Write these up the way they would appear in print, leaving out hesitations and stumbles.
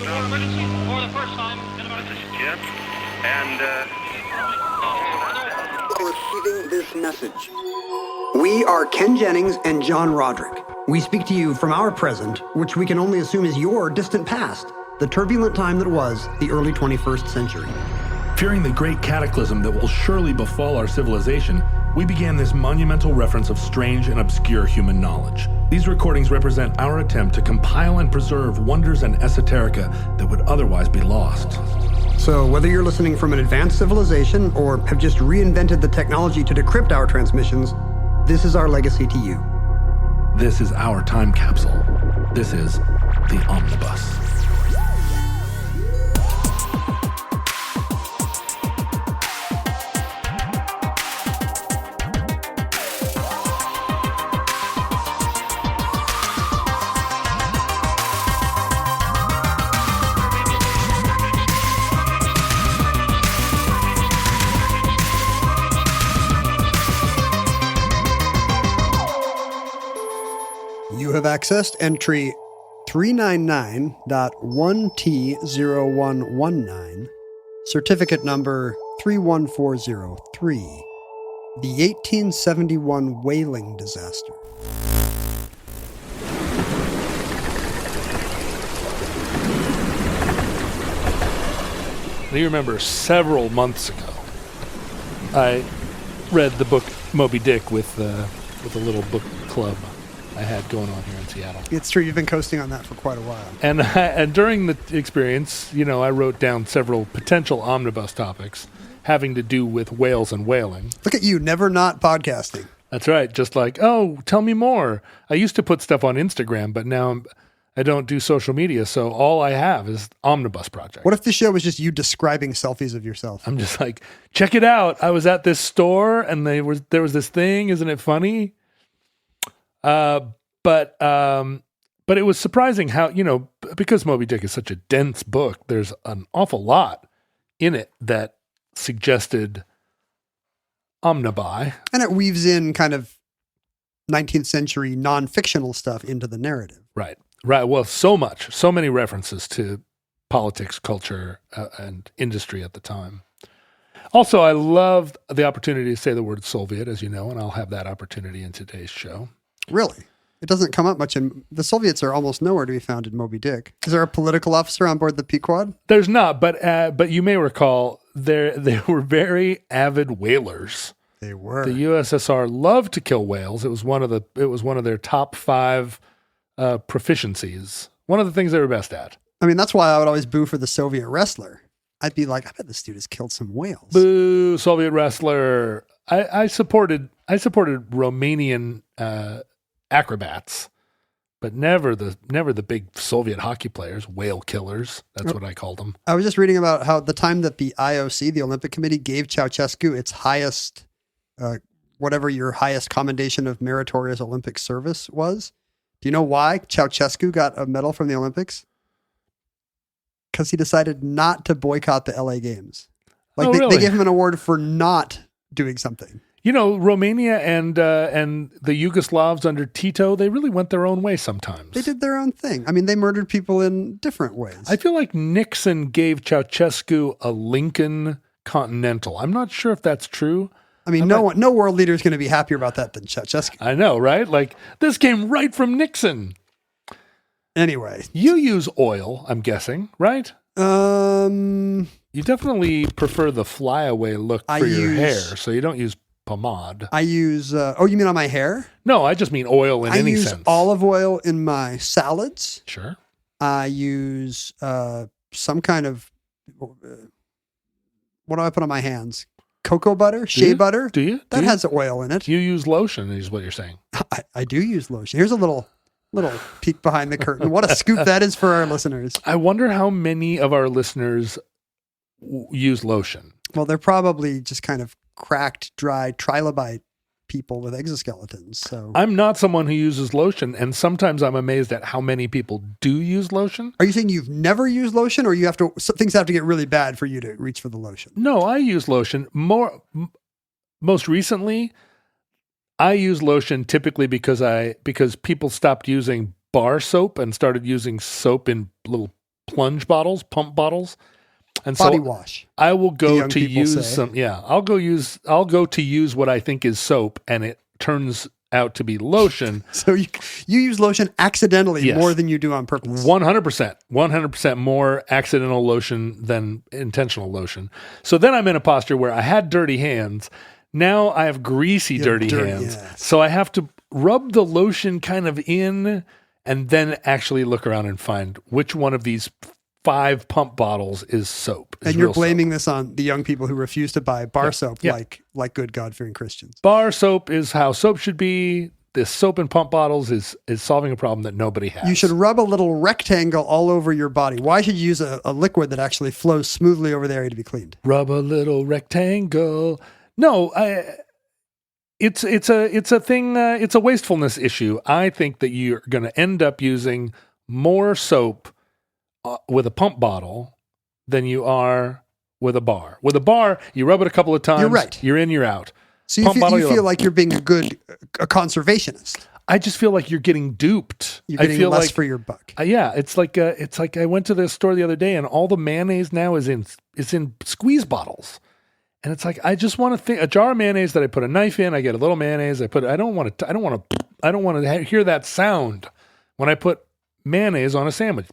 emergency for the first time in about This is Jim, and Receiving this message. We are Ken Jennings and John Roderick. We speak to you from our present, which we can only assume is your distant past, the turbulent time that was the early 21st century. Fearing the great cataclysm that will surely befall our civilization, we began this monumental reference of strange and obscure human knowledge. These recordings represent our attempt to compile and preserve wonders and esoterica that would otherwise be lost. So whether you're listening from an advanced civilization or have just reinvented the technology to decrypt our transmissions, this is our legacy to you. This is our time capsule. This is the Omnibus. You have accessed entry 399.1T0119, certificate number 31403, the 1871 whaling disaster. You remember several months ago, I read the book Moby Dick with a little book club I had going on here in Seattle. It's true, you've been coasting on that for quite a while. And during the experience, I wrote down several potential omnibus topics having to do with whales and whaling. Look at you, never not podcasting. That's right. Just like, oh, tell me more. I used to put stuff on Instagram, but now I don't do social media, so all I have is Omnibus Project. What if the show was just you describing selfies of yourself? I'm just like, check it out. I was at this store, and there was this thing. Isn't it funny? But it was surprising how, because Moby Dick is such a dense book, there's an awful lot in it that suggested omnibi. And it weaves in kind of 19th century non-fictional stuff into the narrative. Right. Well, so many references to politics, culture, and industry at the time. Also, I loved the opportunity to say the word Soviet, as you know, and I'll have that opportunity in today's show. Really? It doesn't come up much the Soviets are almost nowhere to be found in Moby Dick. Is there a political officer on board the Pequod? There's not, but you may recall they were very avid whalers. They were. The USSR loved to kill whales. It was one of their top 5 proficiencies. One of the things they were best at. I mean, that's why I would always boo for the Soviet wrestler. I'd be like, I bet this dude has killed some whales. Boo, Soviet wrestler. I supported Romanian acrobats, but never the big Soviet hockey players, whale killers. That's what I called them. I was just reading about how the time that the IOC, the Olympic Committee, gave Ceausescu its highest, whatever your highest commendation of meritorious Olympic service was. Do you know why Ceausescu got a medal from the Olympics? Because he decided not to boycott the LA Games. Really? They gave him an award for not doing something. Romania and the Yugoslavs under Tito, they really went their own way sometimes. They did their own thing. I mean, they murdered people in different ways. I feel like Nixon gave Ceausescu a Lincoln Continental. I'm not sure if that's true. I mean, no world leader is going to be happier about that than Ceausescu. I know, right? Like, this came right from Nixon. Anyway. You use oil, I'm guessing, right? You definitely prefer the flyaway look for your hair, so you don't use pomade. I use, you mean on my hair? No, I just mean oil in any sense. I use olive oil in my salads. Sure. I use some kind of, what do I put on my hands? Cocoa butter, shea butter. Do you? That has oil in it. You use lotion, is what you're saying. I do use lotion. Here's a little peek behind the curtain. What a scoop that is for our listeners. I wonder how many of our listeners use lotion. Well, they're probably just kind of cracked, dry trilobite people with exoskeletons. So I'm not someone who uses lotion, and sometimes I'm amazed at how many people do use lotion. Are you saying you've never used lotion, or things have to get really bad for you to reach for the lotion? No, I use lotion most recently. I use lotion typically because people stopped using bar soap and started using soap in little plunge bottles, pump bottles. And Body so wash. I will the go young to people use say. some. Yeah, I'll go to use what I think is soap, and it turns out to be lotion. So you use lotion accidentally Yes. more than you do on purpose. 100% more accidental lotion than intentional lotion. So then I'm in a posture where I had dirty hands. Now I have greasy, dirty hands. yes. So I have to rub the lotion kind of in and then actually look around and find which one of these 5 pump bottles is soap. And you're blaming this on the young people who refuse to buy bar soap Yeah. like good God-fearing Christians. Bar soap is how soap should be. This soap in pump bottles is solving a problem that nobody has. You should rub a little rectangle all over your body. Why should you use a liquid that actually flows smoothly over the area to be cleaned? Rub a little rectangle. No, it's a thing. It's a wastefulness issue. I think that you're going to end up using more soap with a pump bottle than you are with a bar. With a bar, you rub it a couple of times. You're right. You're in, you're out. So Pump bottle, you feel like you're being a conservationist. I just feel like you're getting duped. You're getting I feel less like, for your buck. yeah, it's like I went to the store the other day and all the mayonnaise now is in squeeze bottles. And it's like, I just want to think a jar of mayonnaise that I put a knife in, I get a little mayonnaise, I don't want to hear that sound when I put mayonnaise on a sandwich.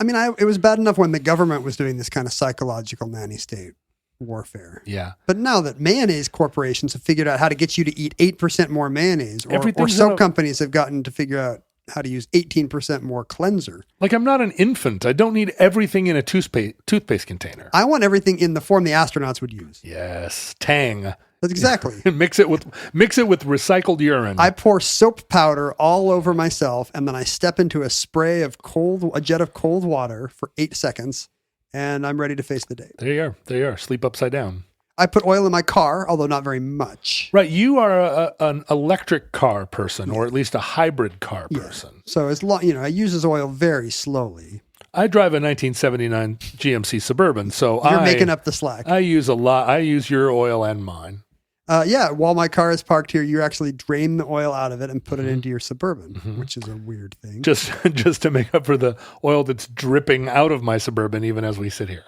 I mean, it was bad enough when the government was doing this kind of psychological nanny state warfare. Yeah. But now that mayonnaise corporations have figured out how to get you to eat 8% more mayonnaise, or Everything's soap in a- companies have gotten to figure out how to use 18% more cleanser. Like I'm not an infant. I don't need everything in a toothpaste container. I want everything in the form the astronauts would use. Yes. Tang. That's exactly. Mix it with recycled urine. I pour soap powder all over myself, and then I step into a jet of cold water for 8 seconds, and I'm ready to face the day. There you are. Sleep upside down. I put oil in my car, although not very much. Right. You are an electric car person, or at least a hybrid car person. So as long, I use this oil very slowly. I drive a 1979 GMC Suburban, so You're making up the slack. I use a lot. I use your oil and mine. While my car is parked here, you actually drain the oil out of it and put it into your Suburban, which is a weird thing. Just to make up for the oil that's dripping out of my Suburban, even as we sit here.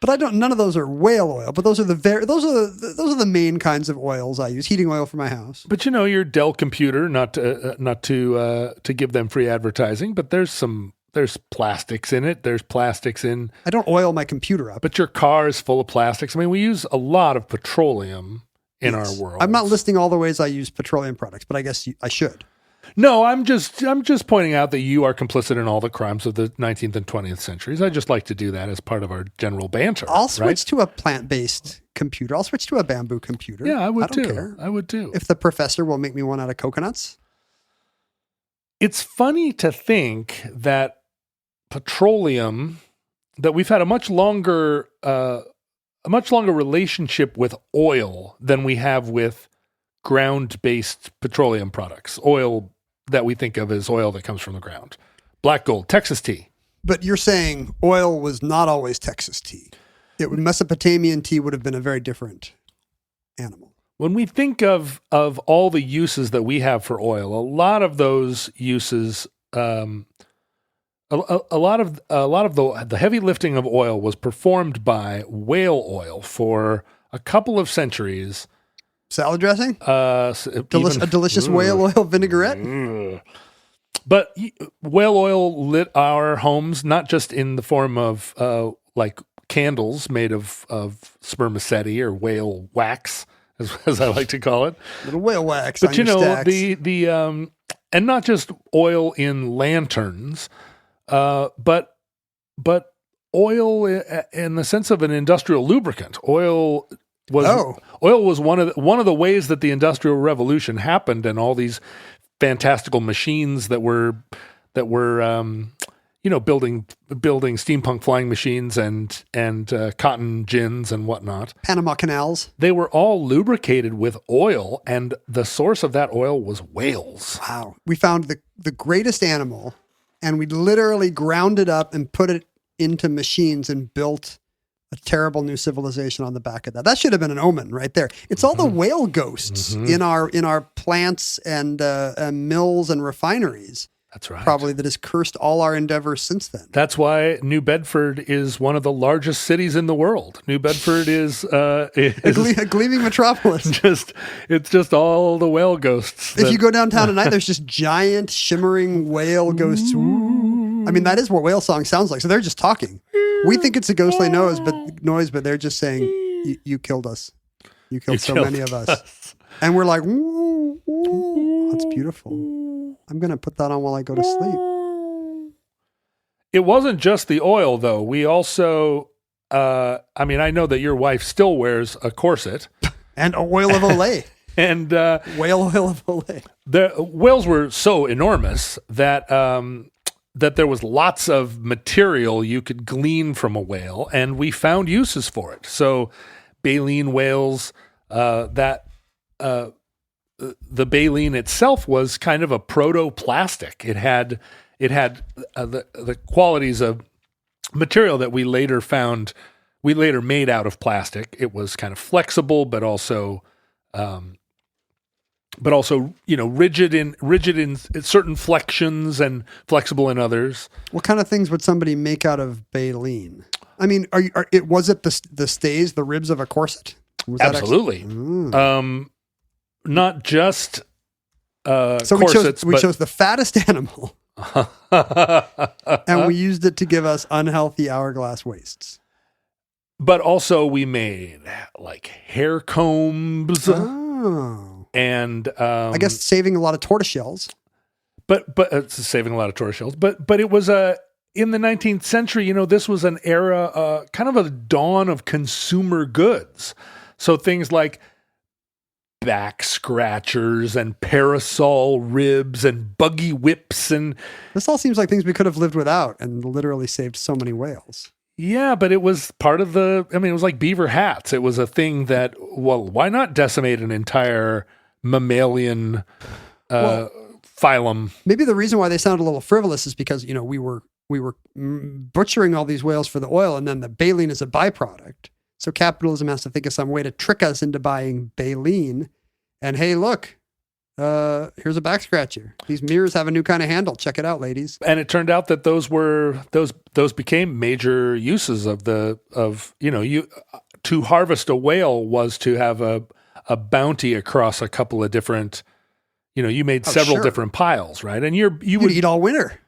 But none of those are whale oil. But those are the main kinds of oils I use. Heating oil for my house. But your Dell computer, not to give them free advertising, but there's plastics in it. There's plastics in. I don't oil my computer up. But your car is full of plastics. I mean, we use a lot of petroleum in our world. I'm not listing all the ways I use petroleum products, but I guess I should. No, I'm just pointing out that you are complicit in all the crimes of the 19th and 20th centuries. I just like to do that as part of our general banter. I'll switch to a plant-based computer. I'll switch to a bamboo computer. Yeah, I would don't too. care. I would too. If the professor will make me one out of coconuts. It's funny to think that petroleum, that we've had a much longer relationship with oil than we have with ground-based petroleum products. Oil that we think of as oil that comes from the ground. Black gold, Texas tea. But you're saying oil was not always Texas tea. Mesopotamian tea would have been a very different animal. When we think of all the uses that we have for oil, a lot of those uses, a lot of the heavy lifting of oil was performed by whale oil for a couple of centuries. Salad dressing? A Delicious whale oil vinaigrette? But whale oil lit our homes, not just in the form of like candles made of spermaceti or whale wax, as I like to call it. Little whale wax. But on your stacks. And not just oil in lanterns, but oil in the sense of an industrial lubricant. Oil was one of the ways that the Industrial Revolution happened, and all these fantastical machines that were building steampunk flying machines and cotton gins and whatnot. Panama canals. They were all lubricated with oil, and the source of that oil was whales. Wow. We found the greatest animal, and we literally ground it up and put it into machines and built a terrible new civilization on the back of that. That should have been an omen right there. It's all the whale ghosts in our plants and mills and refineries That's right. Probably that has cursed all our endeavors since then. That's why New Bedford is one of the largest cities in the world. New Bedford is A gleaming metropolis. It's just all the whale ghosts. If you go downtown at night, there's just giant shimmering whale ghosts. Ooh. I mean, that is what whale song sounds like. So they're just talking. We think it's a ghostly noise, but they're just saying, "You killed us. You killed so many of us." And we're like, "Ooh, ooh, that's beautiful." I'm going to put that on while I go to sleep. It wasn't just the oil, though. We also, I know that your wife still wears a corset. And oil of Olay. And whale oil of Olay. The whales were so enormous that that there was lots of material you could glean from a whale, and we found uses for it. So baleen whales, the baleen itself was kind of a protoplastic. It had the qualities of material that we later made out of plastic. It was kind of flexible, but also rigid in certain flexions and flexible in others. What kind of things would somebody make out of baleen? I mean, was it the stays, the ribs of a corset? Was Absolutely. Not just so corsets, we chose the fattest animal, and we used it to give us unhealthy hourglass waists. But also we made like hair combs. Oh. And I guess saving a lot of tortoiseshells. But it's saving a lot of tortoiseshells. But it was in the 19th century, this was an era, kind of a dawn of consumer goods. So things like back scratchers and parasol ribs and buggy whips, and this all seems like things we could have lived without and literally saved so many whales. Yeah, but it was part of it was like beaver hats. It was a thing that, well, why not decimate an entire mammalian phylum? Maybe the reason why they sound a little frivolous is because, we were butchering all these whales for the oil, and then the baleen is a byproduct. So capitalism has to think of some way to trick us into buying baleen. And hey, look, here's a back scratcher. These mirrors have a new kind of handle. Check it out, ladies. And it turned out that those became major uses to harvest a whale was to have a bounty across a couple of different, you made several different piles, right? And you would eat all winter.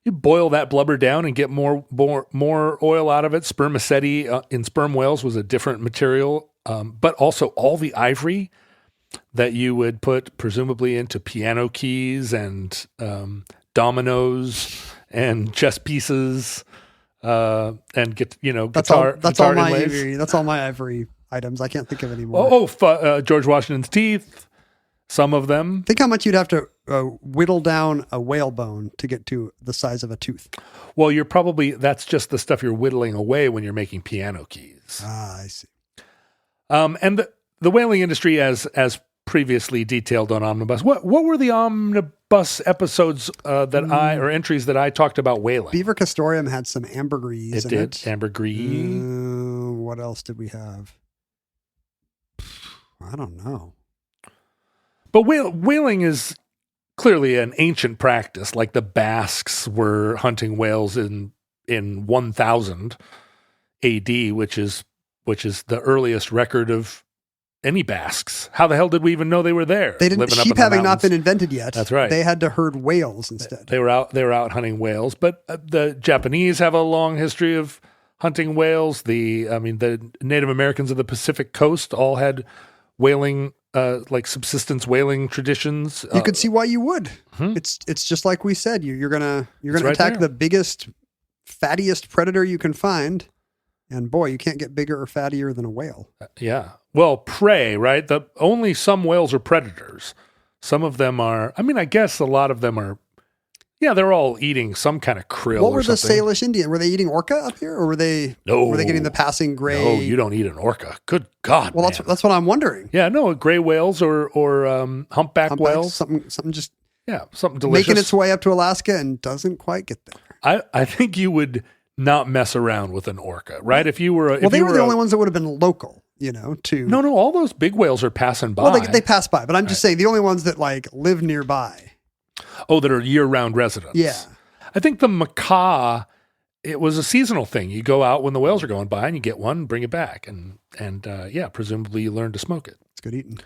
You boil that blubber down and get more oil out of it. Spermaceti in sperm whales was a different material, but also all the ivory that you would put presumably into piano keys and dominoes and chess pieces and guitar. That's all my inlays. ivory. That's all my ivory items. I can't think of any more. George Washington's teeth. Some of them. Think how much you'd have to whittle down a whale bone to get to the size of a tooth. Well, that's just the stuff you're whittling away when you're making piano keys. Ah, I see. And the whaling industry, as previously detailed on Omnibus, what were the Omnibus episodes or entries that I talked about whaling? Beaver Castorium had some ambergris in it. Ambergris. What else did we have? I don't know. But whaling is clearly an ancient practice. Like the Basques were hunting whales in 1000 AD, which is the earliest record of any Basques. How the hell did we even know they were there? They didn't. Sheep having not been invented yet. That's right. They had to herd whales instead. They were out hunting whales. But the Japanese have a long history of hunting whales. The Native Americans of the Pacific coast all had whaling. Like subsistence whaling traditions. You could see why you would. It's just like we said. You're gonna attack the biggest, fattiest predator you can find, and boy, you can't get bigger or fattier than a whale. Yeah. Well, prey, right? Only some whales are predators. Some of them are. I guess a lot of them are. Yeah, they're all eating some kind of krill. What were the Salish Indian? Were they eating orca up here, or were they? No. Were they getting the passing gray? No, you don't eat an orca. Good God. Well, that's what I'm wondering. Yeah, no, gray whales or humpback whales. Something just something delicious making its way up to Alaska and doesn't quite get there. I think you would not mess around with an orca, right? If you were, they were the only ones that would have been local. No, all those big whales are passing by. Well, they pass by, but I'm just saying the only ones that live nearby. Oh, that are year-round residents. Yeah. I think the macaw, it was a seasonal thing. You go out when the whales are going by and you get one, bring it back. And presumably you learn to smoke it. It's good eating.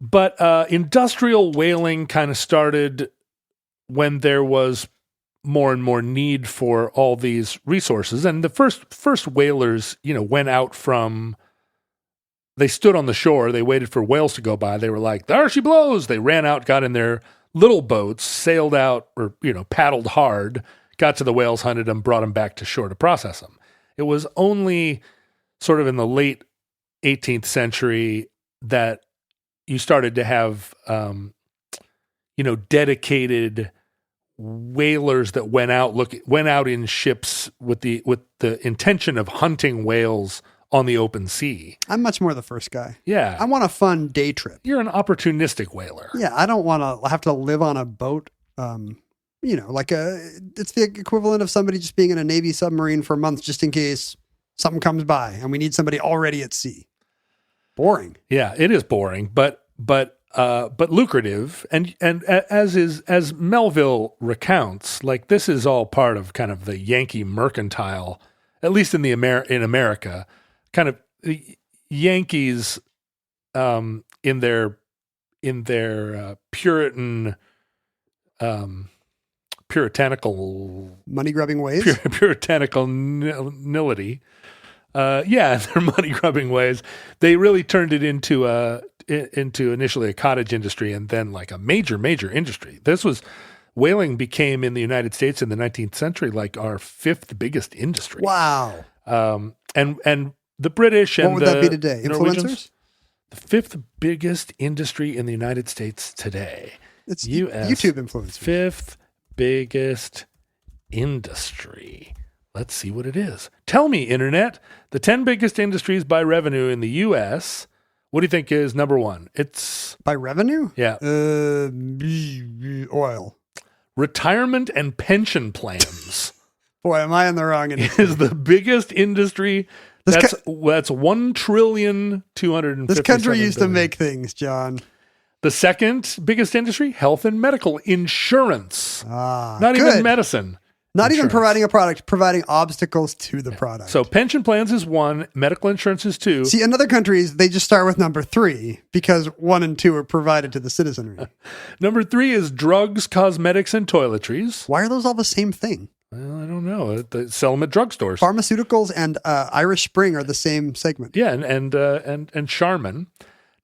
But industrial whaling kind of started when there was more and more need for all these resources. And the first whalers, went out they stood on the shore, they waited for whales to go by. They were like, there she blows. They ran out, got in their little boats, sailed out or, paddled hard, got to the whales, hunted them, brought them back to shore to process them. It was only sort of in the late 18th century that you started to have, dedicated whalers that went out in ships with the intention of hunting whales on the open sea. I'm much more the first guy. Yeah. I want a fun day trip. You're an opportunistic whaler. Yeah, I don't want to have to live on a boat. It's the equivalent of somebody just being in a Navy submarine for months just in case something comes by and we need somebody already at sea. Boring. Yeah, it is boring, but lucrative. And as Melville recounts, like this is all part of kind of the Yankee mercantile, at least in in America, kind of the Yankees in their puritanical money grubbing ways, puritanical nility. Their money grubbing ways. They really turned it into initially a cottage industry and then like a major industry. Whaling became in the United States in the 19th century like our fifth biggest industry. Wow. And the British and what would that be today? Norwegians, Influencers? the fifth biggest industry in the United States today. It's US YouTube influencers. Fifth biggest industry. Let's see what it is. Tell me, Internet, the 10 biggest industries by revenue in the U.S. What do you think is number one? It's by revenue? Yeah. Oil. Retirement and pension plans. Boy, am I in the wrong industry. Is the biggest industry. That's $1,257,000,000,000. This country used to make things, John. The second biggest industry, health and medical insurance. Not good. even medicine. Not insurance. even providing a product, providing obstacles to the product. So pension plans is one, medical insurance is two. See, in other countries, they just start with number 3 because 1 and 2 are provided to the citizenry. Number 3 is drugs, cosmetics, and toiletries. Why are those all the same thing? Well, I don't know. They sell them at drugstores. Pharmaceuticals and Irish Spring are the same segment. Yeah, and Charmin.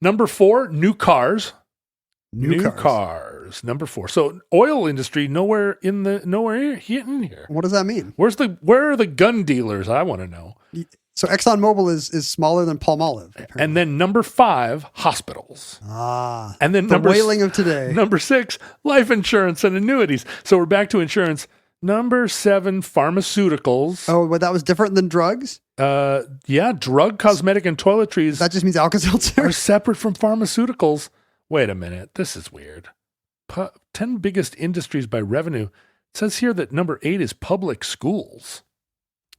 Number 4, new cars. New cars. Number 4. So oil industry nowhere in here. What does that mean? Where are the gun dealers? I want to know. So ExxonMobil is smaller than Palmolive. Apparently. And then number 5, hospitals. And then the whaling of today. Number 6, life insurance and annuities. So we're back to insurance. Number 7, pharmaceuticals. Oh, well, that was different than drugs? Yeah, drug, cosmetic, and toiletries. That just means Alka-Seltzer? Are separate from pharmaceuticals. Wait a minute. This is weird. 10 biggest industries by revenue. It says here that number 8 is public schools.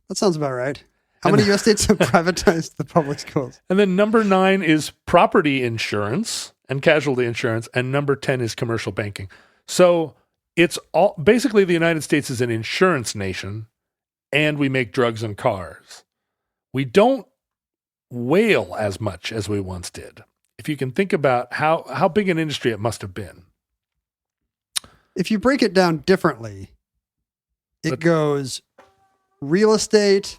That sounds about right. How many U.S. states have privatized the public schools? And then number 9 is property insurance and casualty insurance. And number 10 is commercial banking. So it's all basically the United States is an insurance nation and we make drugs and cars. We don't whale as much as we once did. If you can think about how big an industry it must have been. If you break it down differently, it goes real estate,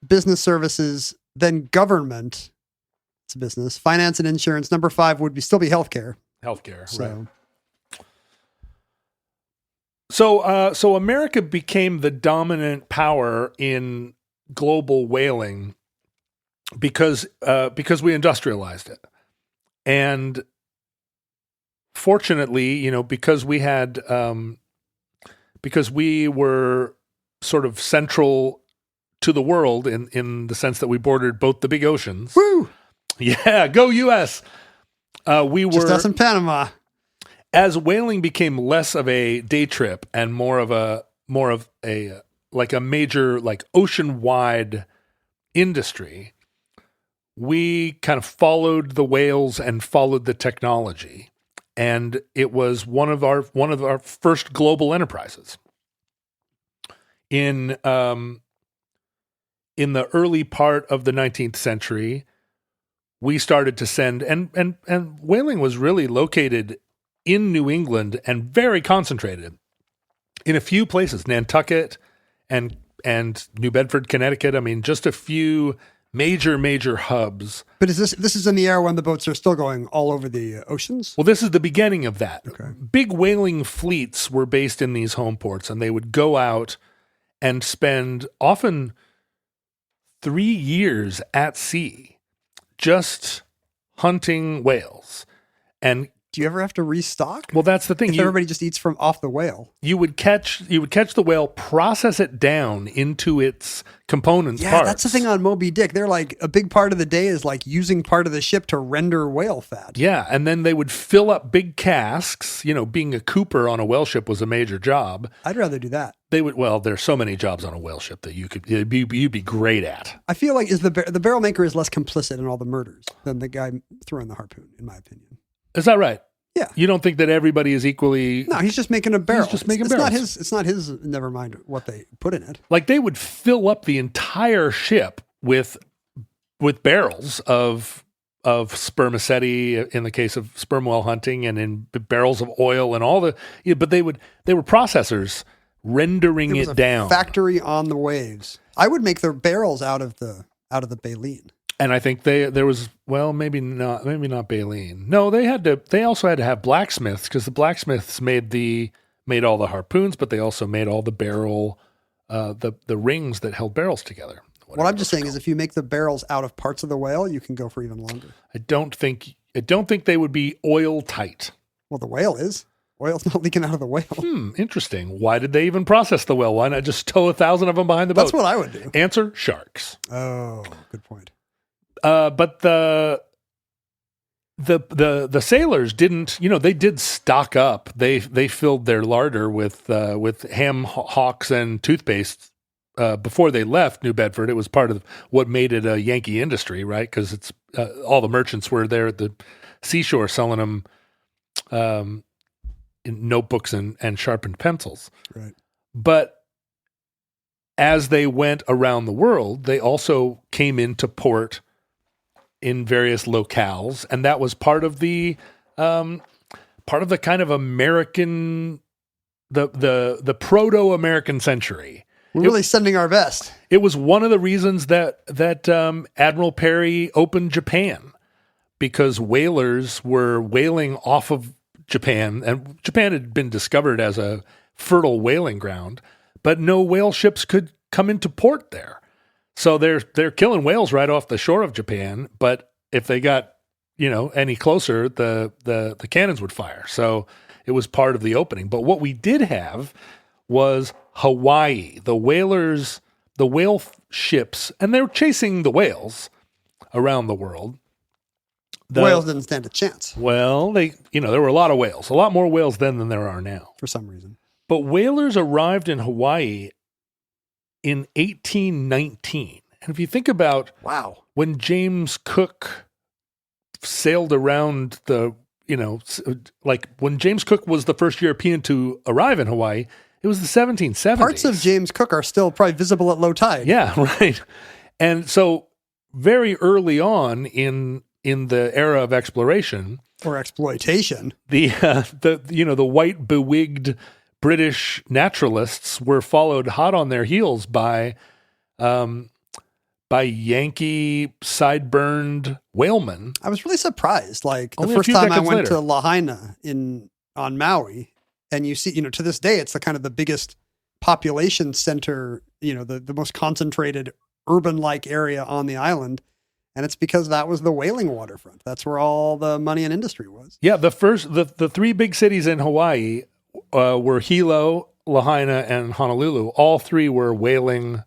business services, then government. It's a business, finance and insurance. Number 5 would still be healthcare. Healthcare, So, right. So America became the dominant power in global whaling because we industrialized it. And fortunately, because we had, because we were sort of central to the world in the sense that we bordered both the big oceans. Woo! Yeah, go US. We were just us in Panama. As whaling became less of a day trip and more of a like a major like ocean-wide industry. We kind of followed the whales and followed the technology. and it was one of our first global enterprises. In the early part of the 19th century, we started to send, and whaling was really located in New England and very concentrated in a few places, Nantucket and New Bedford, Connecticut. I mean, just a few major hubs. But this is in the era when the boats are still going all over the oceans? Well, this is the beginning of that. Okay. Big whaling fleets were based in these home ports, and they would go out and spend often 3 years at sea just hunting whales. And do you ever have to restock? well, that's the thing. If everybody just eats from off the whale. You would catch the whale, process it down into its components. Yeah, parts. that's the thing on Moby Dick. They're like, a big part of the day is like using part of the ship to render whale fat. Yeah, and then they would fill up big casks. Being a cooper on a whale ship was a major job. I'd rather do that. They would. Well, there's so many jobs on a whale ship that you'd be great at. I feel like the barrel maker is less complicit in all the murders than the guy throwing the harpoon, in my opinion. Is that right? Yeah. You don't think that everybody is equally? No, he's just making a barrel. He's just making it's barrels. It's not his. Never mind what they put in it. Like they would fill up the entire ship with barrels of spermaceti in the case of sperm whale hunting, and in barrels of oil and all the. But they were processors rendering it down. Factory on the waves. I would make the barrels out of the baleen. And I think there was, well, maybe not baleen. No, they also had to have blacksmiths, because the blacksmiths made all the harpoons, but they also made all the barrel, the rings that held barrels together. What I'm just saying is, if you make the barrels out of parts of the whale, you can go for even longer. I don't think they would be oil tight. Well, the whale is. Oil's not leaking out of the whale. Interesting. Why did they even process the whale? Why not just tow 1,000 of them behind the boat? That's what I would do. Answer: sharks. Oh, good point. But the sailors didn't, they did stock up. They filled their larder with ham hocks and toothpaste before they left New Bedford. It was part of what made it a Yankee industry, right? Because it's all the merchants were there at the seashore selling them in notebooks and sharpened pencils. Right. But as they went around the world, they also came into port in various locales, and that was part of the kind of American, the proto-American century. We're really sending our best. It was one of the reasons that Admiral Perry opened Japan, because whalers were whaling off of Japan, and Japan had been discovered as a fertile whaling ground, but no whale ships could come into port there. So they're killing whales right off the shore of Japan, but if they got, any closer, the cannons would fire. So it was part of the opening. But what we did have was Hawaii. The whale ships, and they were chasing the whales around the world. The whales didn't stand a chance. Well, there were a lot of whales, a lot more whales then than there are now. For some reason. But whalers arrived in Hawaii in 1819. And if you think about when James Cook sailed around like when James Cook was the first European to arrive in Hawaii, it was the 1770s. Parts of James Cook are still probably visible at low tide. Yeah, right. And so very early on in the era of exploration or exploitation, the white bewigged British naturalists were followed hot on their heels by Yankee sideburned whalemen. I was really surprised. Like the Only first time I went later. to Lahaina on Maui, and you see, to this day, it's the biggest population center, the most concentrated urban-like area on the island. And it's because that was the whaling waterfront. That's where all the money and industry was. Yeah, the three big cities in Hawaii were Hilo, Lahaina, and Honolulu. All three were whaling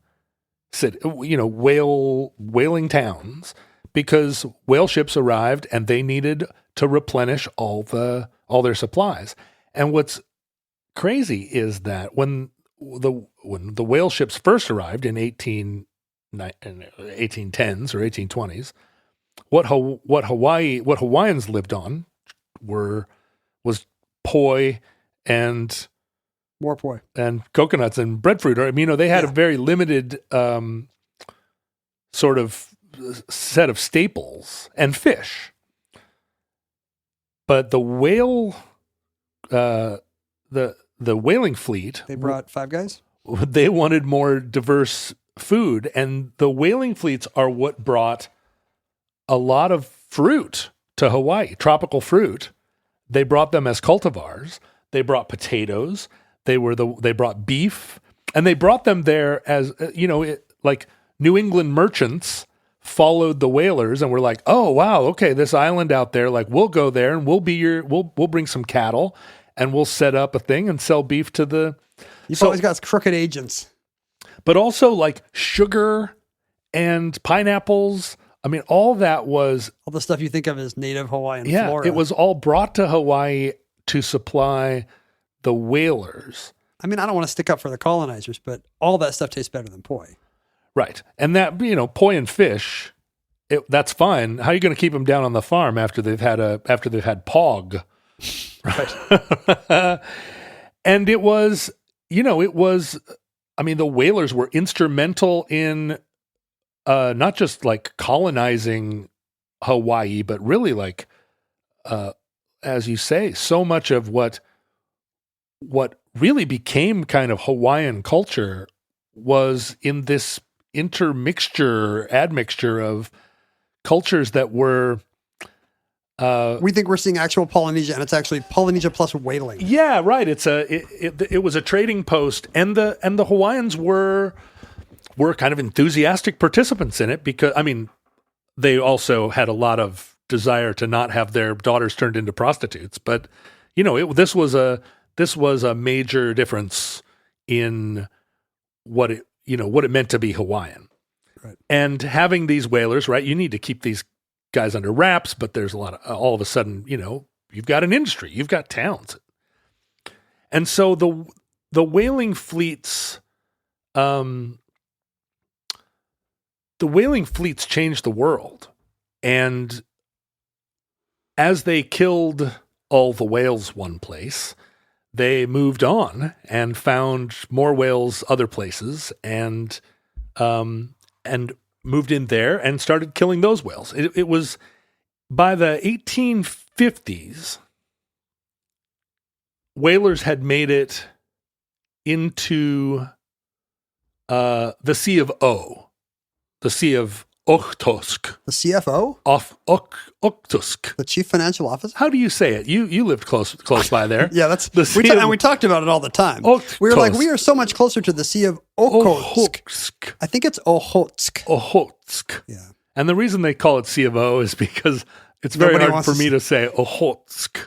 towns, because whale ships arrived and they needed to replenish all their supplies. And what's crazy is that when the whale ships first arrived in 1810s or 1820s, what Hawaiians lived on was poi and More poi. and coconuts and breadfruit. Or, I mean, they had a very limited sort of set of staples and fish. But the whale, the whaling fleet, They brought Five Guys? they wanted more diverse food, and the whaling fleets are what brought a lot of fruit to Hawaii, tropical fruit. They brought them as cultivars. They brought potatoes. They brought beef, and they brought them there as like New England merchants followed the whalers and were like, "Oh wow, okay, this island out there, like we'll go there and we'll bring some cattle and we'll set up a thing and sell beef to the." You've always got crooked agents. But also like sugar and pineapples. I mean, all that was All the stuff you think of as native Hawaiian flora. it was all brought to Hawaii to supply the whalers. I mean, I don't want to stick up for the colonizers, but all that stuff tastes better than poi. Right. And that, poi and fish, that's fine. How are you going to keep them down on the farm after they've had pog? Right. And it was, the whalers were instrumental in not just like colonizing Hawaii, but really like, as you say, so much of what really became kind of Hawaiian culture was in this admixture of cultures that were. We think we're seeing actual Polynesia, and it's actually Polynesia plus whaling. Yeah, right. It was a trading post, and the Hawaiians were kind of enthusiastic participants in it because they also had a lot of desire to not have their daughters turned into prostitutes, but this was a major difference in what it meant to be Hawaiian. Right. And having these whalers, right, you need to keep these guys under wraps, but there's a lot of, all of a sudden, you've got an industry, you've got towns. And so the whaling fleets, changed the world. And as they killed all the whales one place, they moved on and found more whales other places and moved in there and started killing those whales. It was by the 1850s, whalers had made it into the Sea of O, the Sea of Okhotsk. The CFO? Okhotsk. The chief financial officer? How do you say it? You lived close by there. Yeah, that's the Sea and we talked about it all the time. We were like, we are so much closer to the Sea of Okhotsk. I think it's Okhotsk. Okhotsk. Yeah. And the reason they call it Sea of O is because it's very hard for me to say Okhotsk.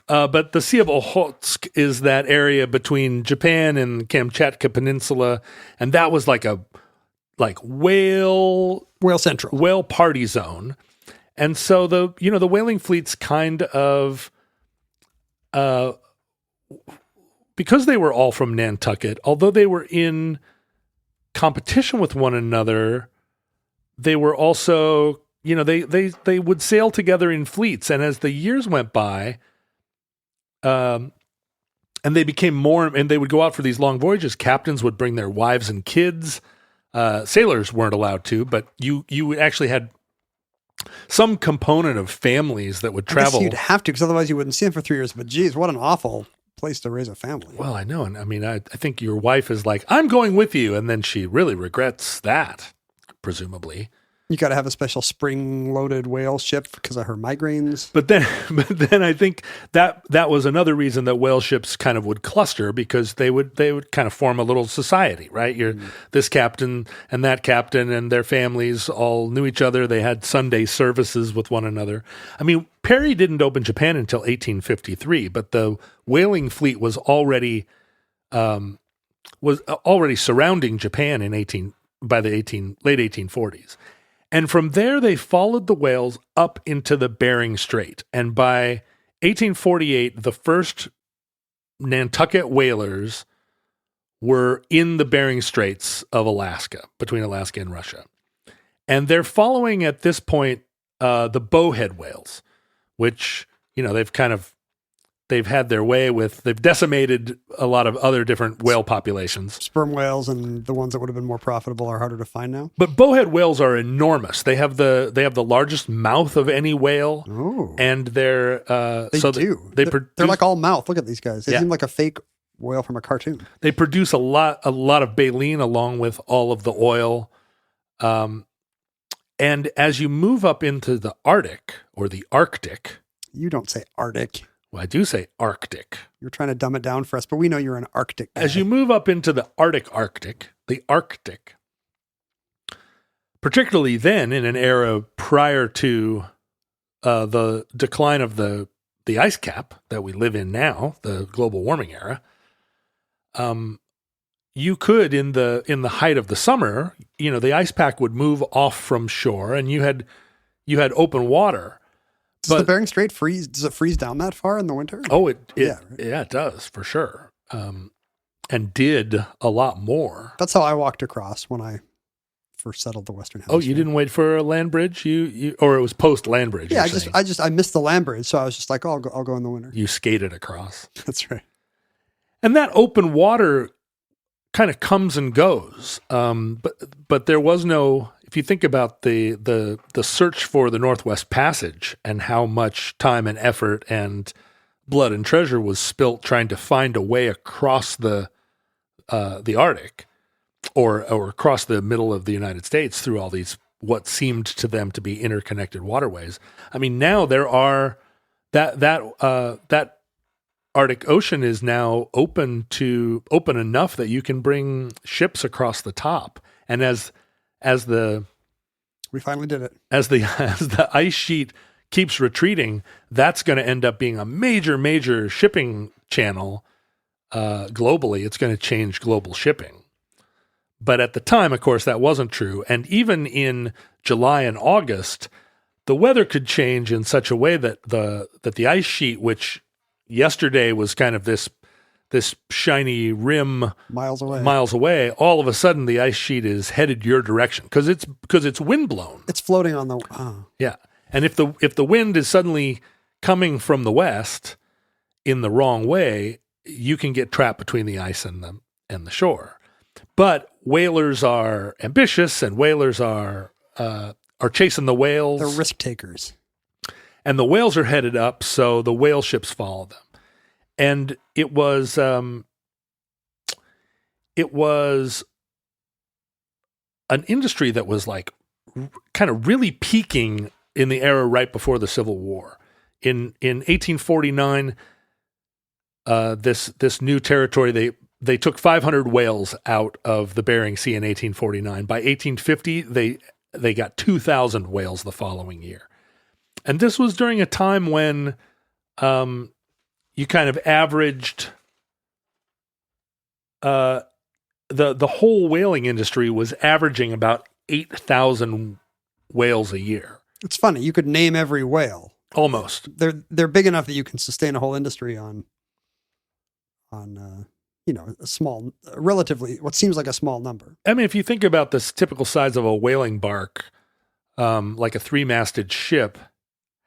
But the Sea of Okhotsk is that area between Japan and Kamchatka Peninsula, and that was like whale Central, whale party zone. And so the whaling fleets kind of, because they were all from Nantucket, although they were in competition with one another, they were also, they would sail together in fleets. And as the years went by, and they became more, and they would go out for these long voyages, captains would bring their wives and kids. Sailors weren't allowed to, but you actually had some component of families that would travel. I guess you'd have to, because otherwise you wouldn't see them for 3 years. But geez, what an awful place to raise a family. Well, I know. And I think your wife is like, I'm going with you. And then she really regrets that, presumably. You got to have a special spring-loaded whale ship because of her migraines. But then I think that was another reason that whale ships kind of would cluster, because they would kind of form a little society, right? This captain and that captain and their families all knew each other. They had Sunday services with one another. I mean, Perry didn't open Japan until 1853, but the whaling fleet was already surrounding Japan by the late 1840s. And from there, they followed the whales up into the Bering Strait. And by 1848, the first Nantucket whalers were in the Bering Straits of Alaska, between Alaska and Russia. And they're following, at this point, the bowhead whales, which, they've they've had their way with. They've decimated a lot of other different whale populations. Sperm whales and the ones that would have been more profitable are harder to find now. But bowhead whales are enormous. They have the largest mouth of any whale, Oh, and they're they're like all mouth. Look at these guys. They Yeah. seem like a fake whale from a cartoon. They produce a lot of baleen along with all of the oil. And as you move up into the Arctic or the Arctic, You don't say Arctic. well, I do say Arctic. You're trying to dumb it down for us, but we know you're an Arctic guy. As you move up into the Arctic, particularly then in an era prior to the decline of the ice cap that we live in now, the global warming era, you could in the height of the summer, the ice pack would move off from shore, and you had open water. Does the Bering Strait freeze? Does it freeze down that far in the winter? Oh, it right. does for sure, and did a lot more. That's how I walked across when I first settled the Western Hemisphere. Oh, you didn't wait for a land bridge? Or it was post land bridge? Yeah, you're saying. I missed the land bridge, so I was just like, oh, I'll go in the winter. You skated across. That's right. And that open water kind of comes and goes. But there was no, if you think about the search for the Northwest Passage and how much time and effort and blood and treasure was spilt trying to find a way across the Arctic or across the middle of the United States through all these what seemed to them to be interconnected waterways. I mean, now there are that Arctic Ocean is now open enough that you can bring ships across the top. And as we finally did it. As the ice sheet keeps retreating, that's going to end up being a major shipping channel globally. It's going to change global shipping. But at the time, of course, that wasn't true. And even in July and August, the weather could change in such a way that the ice sheet, which yesterday was kind of this shiny rim miles away, all of a sudden the ice sheet is headed your direction because it's wind blown. It's floating on the yeah. And if the wind is suddenly coming from the west in the wrong way, you can get trapped between the ice and the shore. But whalers are ambitious, and whalers are chasing the whales. They're risk takers. And the whales are headed up, so the whale ships follow them. And it was an industry that was like kind of really peaking in the era right before the Civil War. In 1849, this new territory, they took 500 whales out of the Bering Sea in 1849. By 1850, they got 2,000 whales the following year. And this was during a time when you kind of averaged the whole whaling industry was averaging about 8,000 whales a year. It's funny. You could name every whale. Almost. They're big enough that you can sustain a whole industry on a small, relatively what seems like a small number. I mean, if you think about this typical size of a whaling bark, like a 3-masted ship,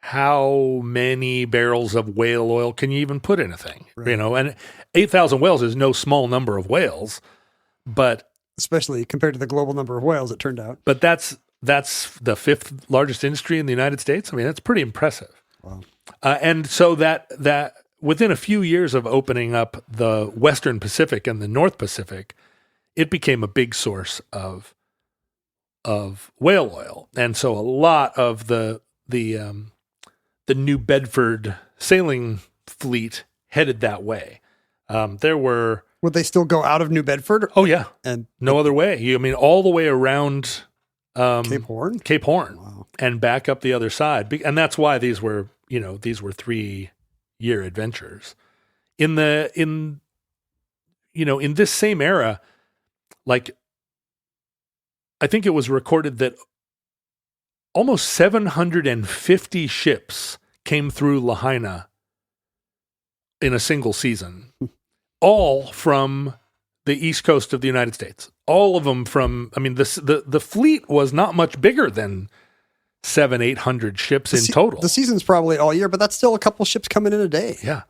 how many barrels of whale oil can you even put in a thing? Right. And 8,000 whales is no small number of whales, but especially compared to the global number of whales, it turned out. But that's the 5th largest industry in the United States. I mean, that's pretty impressive. Wow. And so that within a few years of opening up the Western Pacific and the North Pacific, it became a big source of whale oil. And so a lot of the New Bedford sailing fleet headed that way. Would they still go out of New Bedford? Oh yeah, and no other way. All the way around Cape Horn, wow. And back up the other side. And that's why these were 3-year adventures. In this same era, like I think it was recorded that almost 750 ships came through Lahaina in a single season, all from the east coast of the United States. All of them the fleet was not much bigger than 700-800 ships in total. The season's probably all year, but that's still a couple ships coming in a day. Yeah.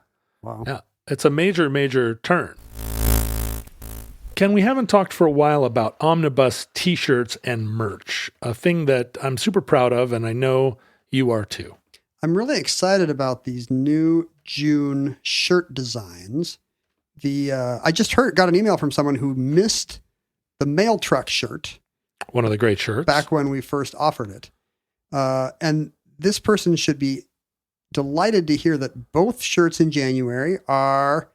Wow. Yeah, it's a major, major turn. Ken, we haven't talked for a while about omnibus T-shirts and merch, a thing that I'm super proud of, and I know you are too. I'm really excited about these new June shirt designs. I just got an email from someone who missed the mail truck shirt. One of the great shirts. Back when we first offered it. And this person should be delighted to hear that both shirts in January are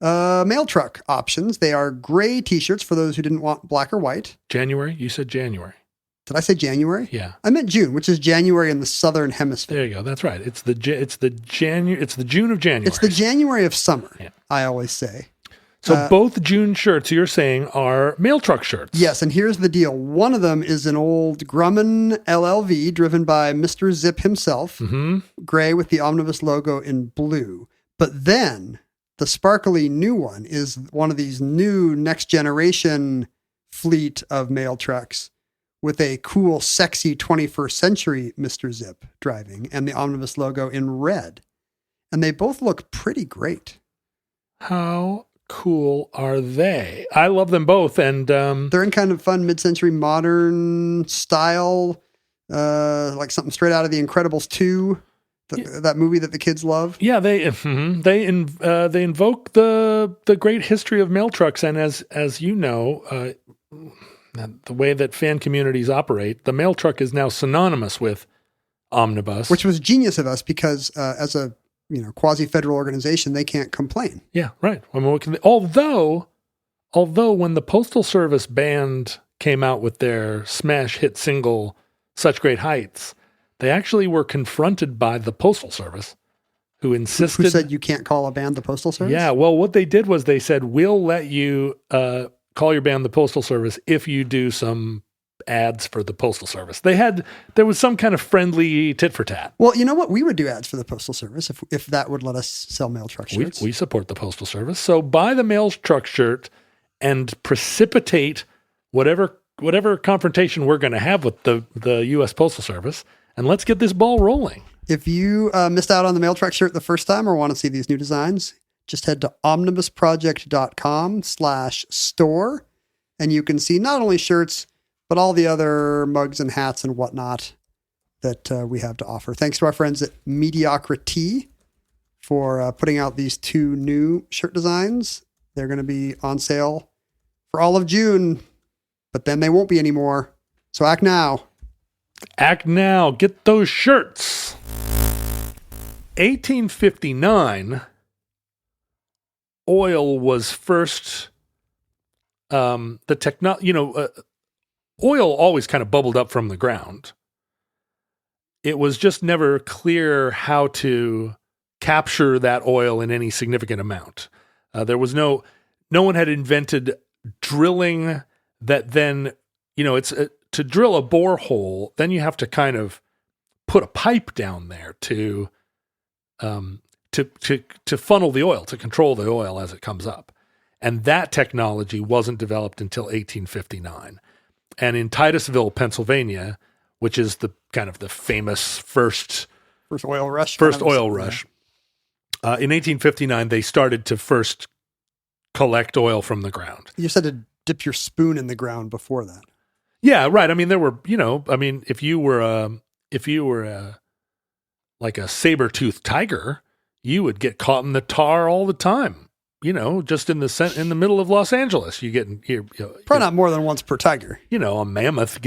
mail truck options. They are gray T-shirts for those who didn't want black or white. January? You said January. Did I say January? Yeah. I meant June, which is January in the Southern Hemisphere. There you go. That's right. It's the June of January. It's the January of summer, yeah. I always say. So both June shirts you're saying are mail truck shirts. Yes, and here's the deal. One of them is an old Grumman LLV driven by Mr. Zip himself, gray with the Omnibus logo in blue. But then the sparkly new one is one of these new next generation fleet of mail trucks with a cool, sexy 21st century Mr. Zip driving and the Omnibus logo in red. And they both look pretty great. How cool are they? I love them both. And they're in kind of fun mid-century modern style, like something straight out of The Incredibles 2, that movie that the kids love. Yeah, they invoke the great history of mail trucks. And as you know, the way that fan communities operate, the mail truck is now synonymous with omnibus. Which was genius of us because as a quasi-federal organization, they can't complain. Yeah, right. I mean, although when the Postal Service band came out with their smash hit single, Such Great Heights, they actually were confronted by the Postal Service, who insisted... Who said you can't call a band the Postal Service? Yeah, well, what they did was they said, we'll let you call your band the Postal Service if you do some ads for the Postal Service. There was some kind of friendly tit for tat. Well, you know what? We would do ads for the Postal Service if that would let us sell mail truck shirts. We support the Postal Service. So buy the mail truck shirt and precipitate whatever confrontation we're going to have with the U.S. Postal Service, and let's get this ball rolling. If you missed out on the mail truck shirt the first time or want to see these new designs, just head to omnibusproject.com/store, and you can see not only shirts, but all the other mugs and hats and whatnot that we have to offer. Thanks to our friends at Mediocrity for putting out these two new shirt designs. They're going to be on sale for all of June, but then they won't be anymore. So act now. Act now. Get those shirts. 1859, oil was first, oil always kind of bubbled up from the ground. It was just never clear how to capture that oil in any significant amount. There was no one had invented drilling that then, it's to drill a borehole, then you have to kind of put a pipe down there to funnel the oil, to control the oil as it comes up. And that technology wasn't developed until 1859. And in Titusville, Pennsylvania, which is the kind of the famous first oil rush. In 1859, they started to first collect oil from the ground. You said to dip your spoon in the ground before that. Yeah, right. I mean, there were, if you were like a saber-toothed tiger, you would get caught in the tar all the time. Just in the middle of Los Angeles, you get probably not more than once per tiger. A mammoth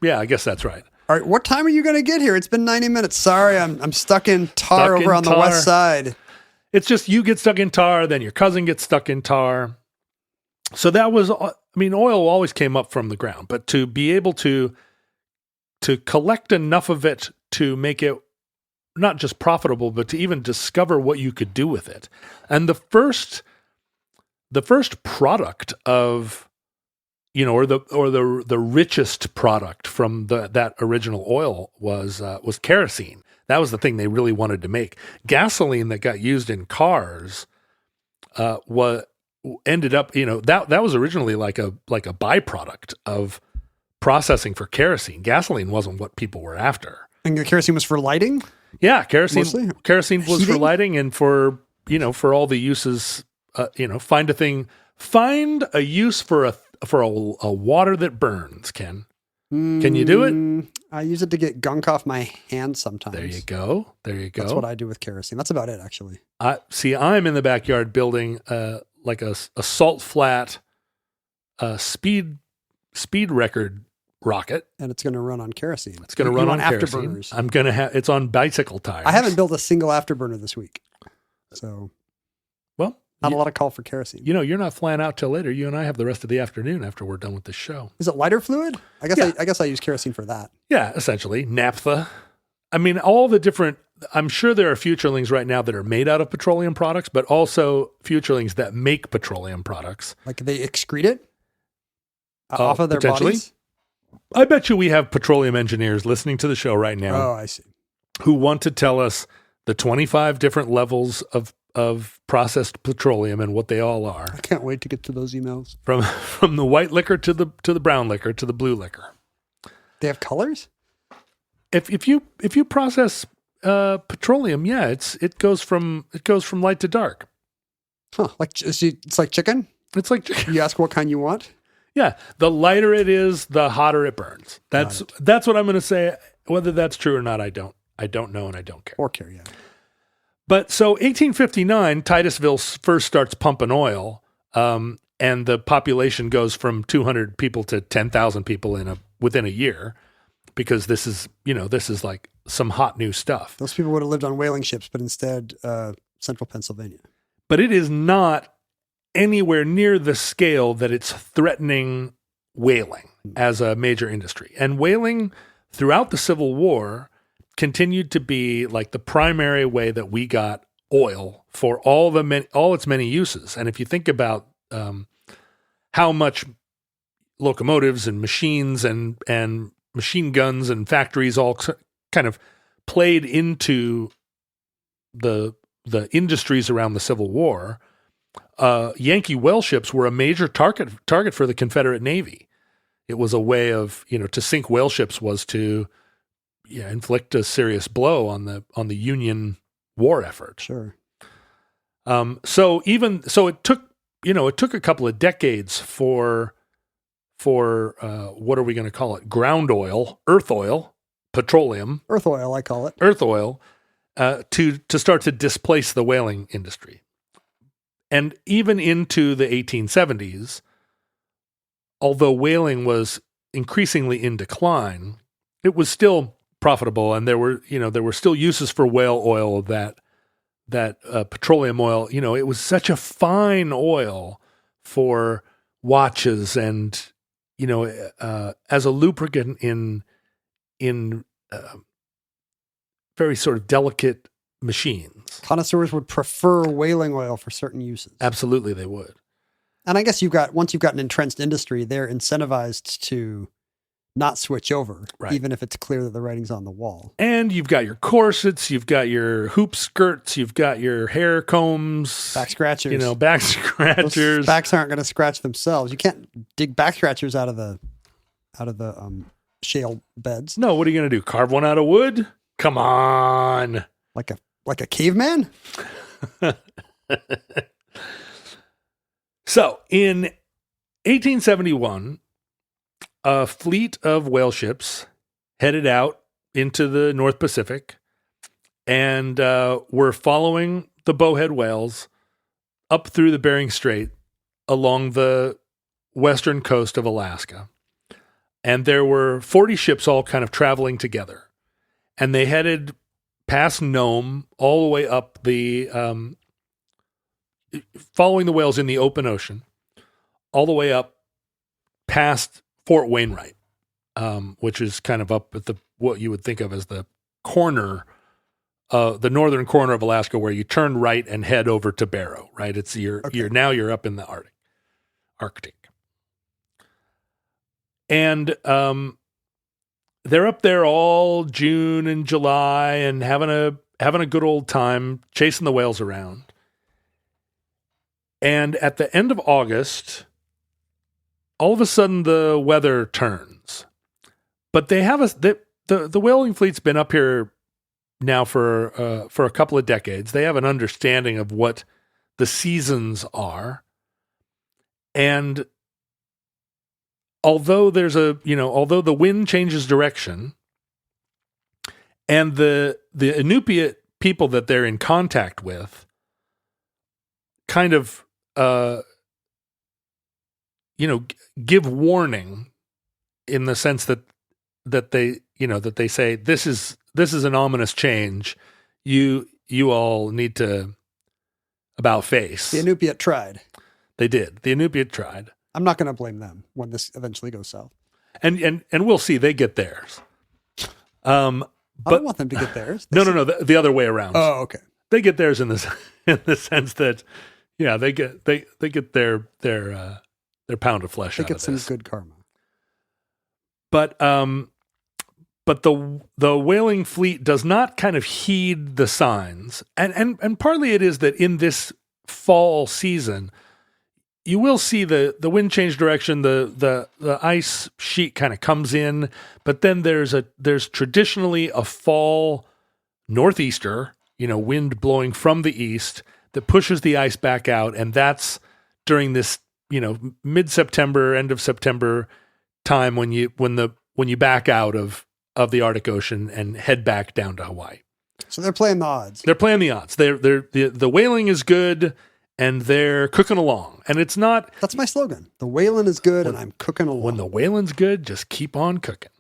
yeah, I guess that's right. All right, what time are you going to get here? It's been 90 minutes. Sorry, I'm stuck in tar over on the west side. It's just you get stuck in tar, then your cousin gets stuck in tar. So that was, oil always came up from the ground, but to be able to collect enough of it to make it not just profitable, but to even discover what you could do with it. And the first product of, or the richest product from that original oil was kerosene. That was the thing they really wanted to make. Gasoline that got used in cars ended up, that was originally like a byproduct of processing for kerosene. Gasoline wasn't what people were after. And the kerosene was for lighting? Yeah, kerosene Mostly? was Heating? for lighting and for for all the uses, find a use for a water that burns, Ken. Can you do it? I use it to get gunk off my hands sometimes. There you go. That's what I do with kerosene. That's about it, actually. I'm in the backyard building like a salt flat speed record rocket. And it's going to run on kerosene. It's going to run on afterburners. Kerosene. I'm going to have it's on bicycle tires. I haven't built a single afterburner this week. So, well, not a lot of call for kerosene. You're not flying out till later. You and I have the rest of the afternoon after we're done with this show. Is it lighter fluid? I guess I use kerosene for that. Yeah, essentially. Naphtha. I mean, all the different, I'm sure there are futurelings right now that are made out of petroleum products, but also futurelings that make petroleum products. Like they excrete it off of their potentially. bodies? I bet you we have petroleum engineers listening to the show right now. Oh, I see. Who want to tell us the 25 different levels of processed petroleum and what they all are. I can't wait to get to those emails. From the white liquor to the brown liquor to the blue liquor. They have colors? If you process petroleum, yeah, it goes from light to dark. Huh? It's like chicken? It's like chicken. You ask what kind you want? Yeah, the lighter it is, the hotter it burns. That's what I'm going to say. Whether that's true or not, I don't know, and I don't care. Or care, yeah. But so 1859, Titusville first starts pumping oil, and the population goes from 200 people to 10,000 people within a year, because this is like some hot new stuff. Those people would have lived on whaling ships, but instead, central Pennsylvania. But it is not anywhere near the scale that it's threatening whaling as a major industry. And whaling throughout the Civil War continued to be like the primary way that we got oil for all its many uses. And if you think about how much locomotives and machines and machine guns and factories all kind of played into the industries around the Civil War, Yankee whale ships were a major target for the Confederate Navy. It was a way of, to sink whale ships was to inflict a serious blow on the Union war effort. Sure. So it took a couple of decades for what are we going to call it? Ground oil, earth oil, petroleum. Earth oil, I call it. Earth oil, to start to displace the whaling industry. And even into the 1870s, although whaling was increasingly in decline, it was still profitable, and there were still uses for whale oil that petroleum oil. It was such a fine oil for watches and as a lubricant in very sort of delicate machines. Connoisseurs would prefer whaling oil for certain uses. Absolutely, they would. And I guess once you've got an entrenched industry, they're incentivized to not switch over, right, even if it's clear that the writing's on the wall. And you've got your corsets, you've got your hoop skirts, you've got your hair combs, back scratchers. Back scratchers. Those backs aren't going to scratch themselves. You can't dig back scratchers out of the shale beds. No, what are you going to do? Carve one out of wood? Come on. Like a caveman? So, in 1871, a fleet of whale ships headed out into the North Pacific and were following the bowhead whales up through the Bering Strait along the western coast of Alaska. And there were 40 ships all kind of traveling together. And they headed past Nome all the way up following the whales in the open ocean, all the way up past Fort Wainwright, which is kind of up at what you would think of as the corner, the northern corner of Alaska, where you turn right and head over to Barrow. Right, you're up in the Arctic, and they're up there all June and July and having a good old time chasing the whales around. And at the end of August, all of a sudden the weather turns. But they have the whaling fleet's been up here now for a couple of decades. They have an understanding of what the seasons are, and although although the wind changes direction, and the Inupiat people that they're in contact with kind of give warning in the sense that they say this is an ominous change. You all need to about face. The Inupiat tried. They did. The Inupiat tried. I'm not going to blame them when this eventually goes south. And we'll see. They get theirs. I don't want them to get theirs. No. The other way around. Oh, okay. They get theirs in the sense that, yeah, they get their pound of flesh. They out get of some this. good karma. But the whaling fleet does not kind of heed the signs, and partly it is that in this fall season, you will see the wind change direction, the ice sheet kind of comes in, but then there's traditionally a fall northeaster, wind blowing from the east that pushes the ice back out, and that's during this mid-September, end of September time when you back out of the Arctic Ocean and head back down to Hawaii. So they're playing the odds. They're playing the odds. The whaling is good, and they're cooking along. And it's not. That's my slogan. The whaling is good, and I'm cooking along. When the whaling's good, just keep on cooking.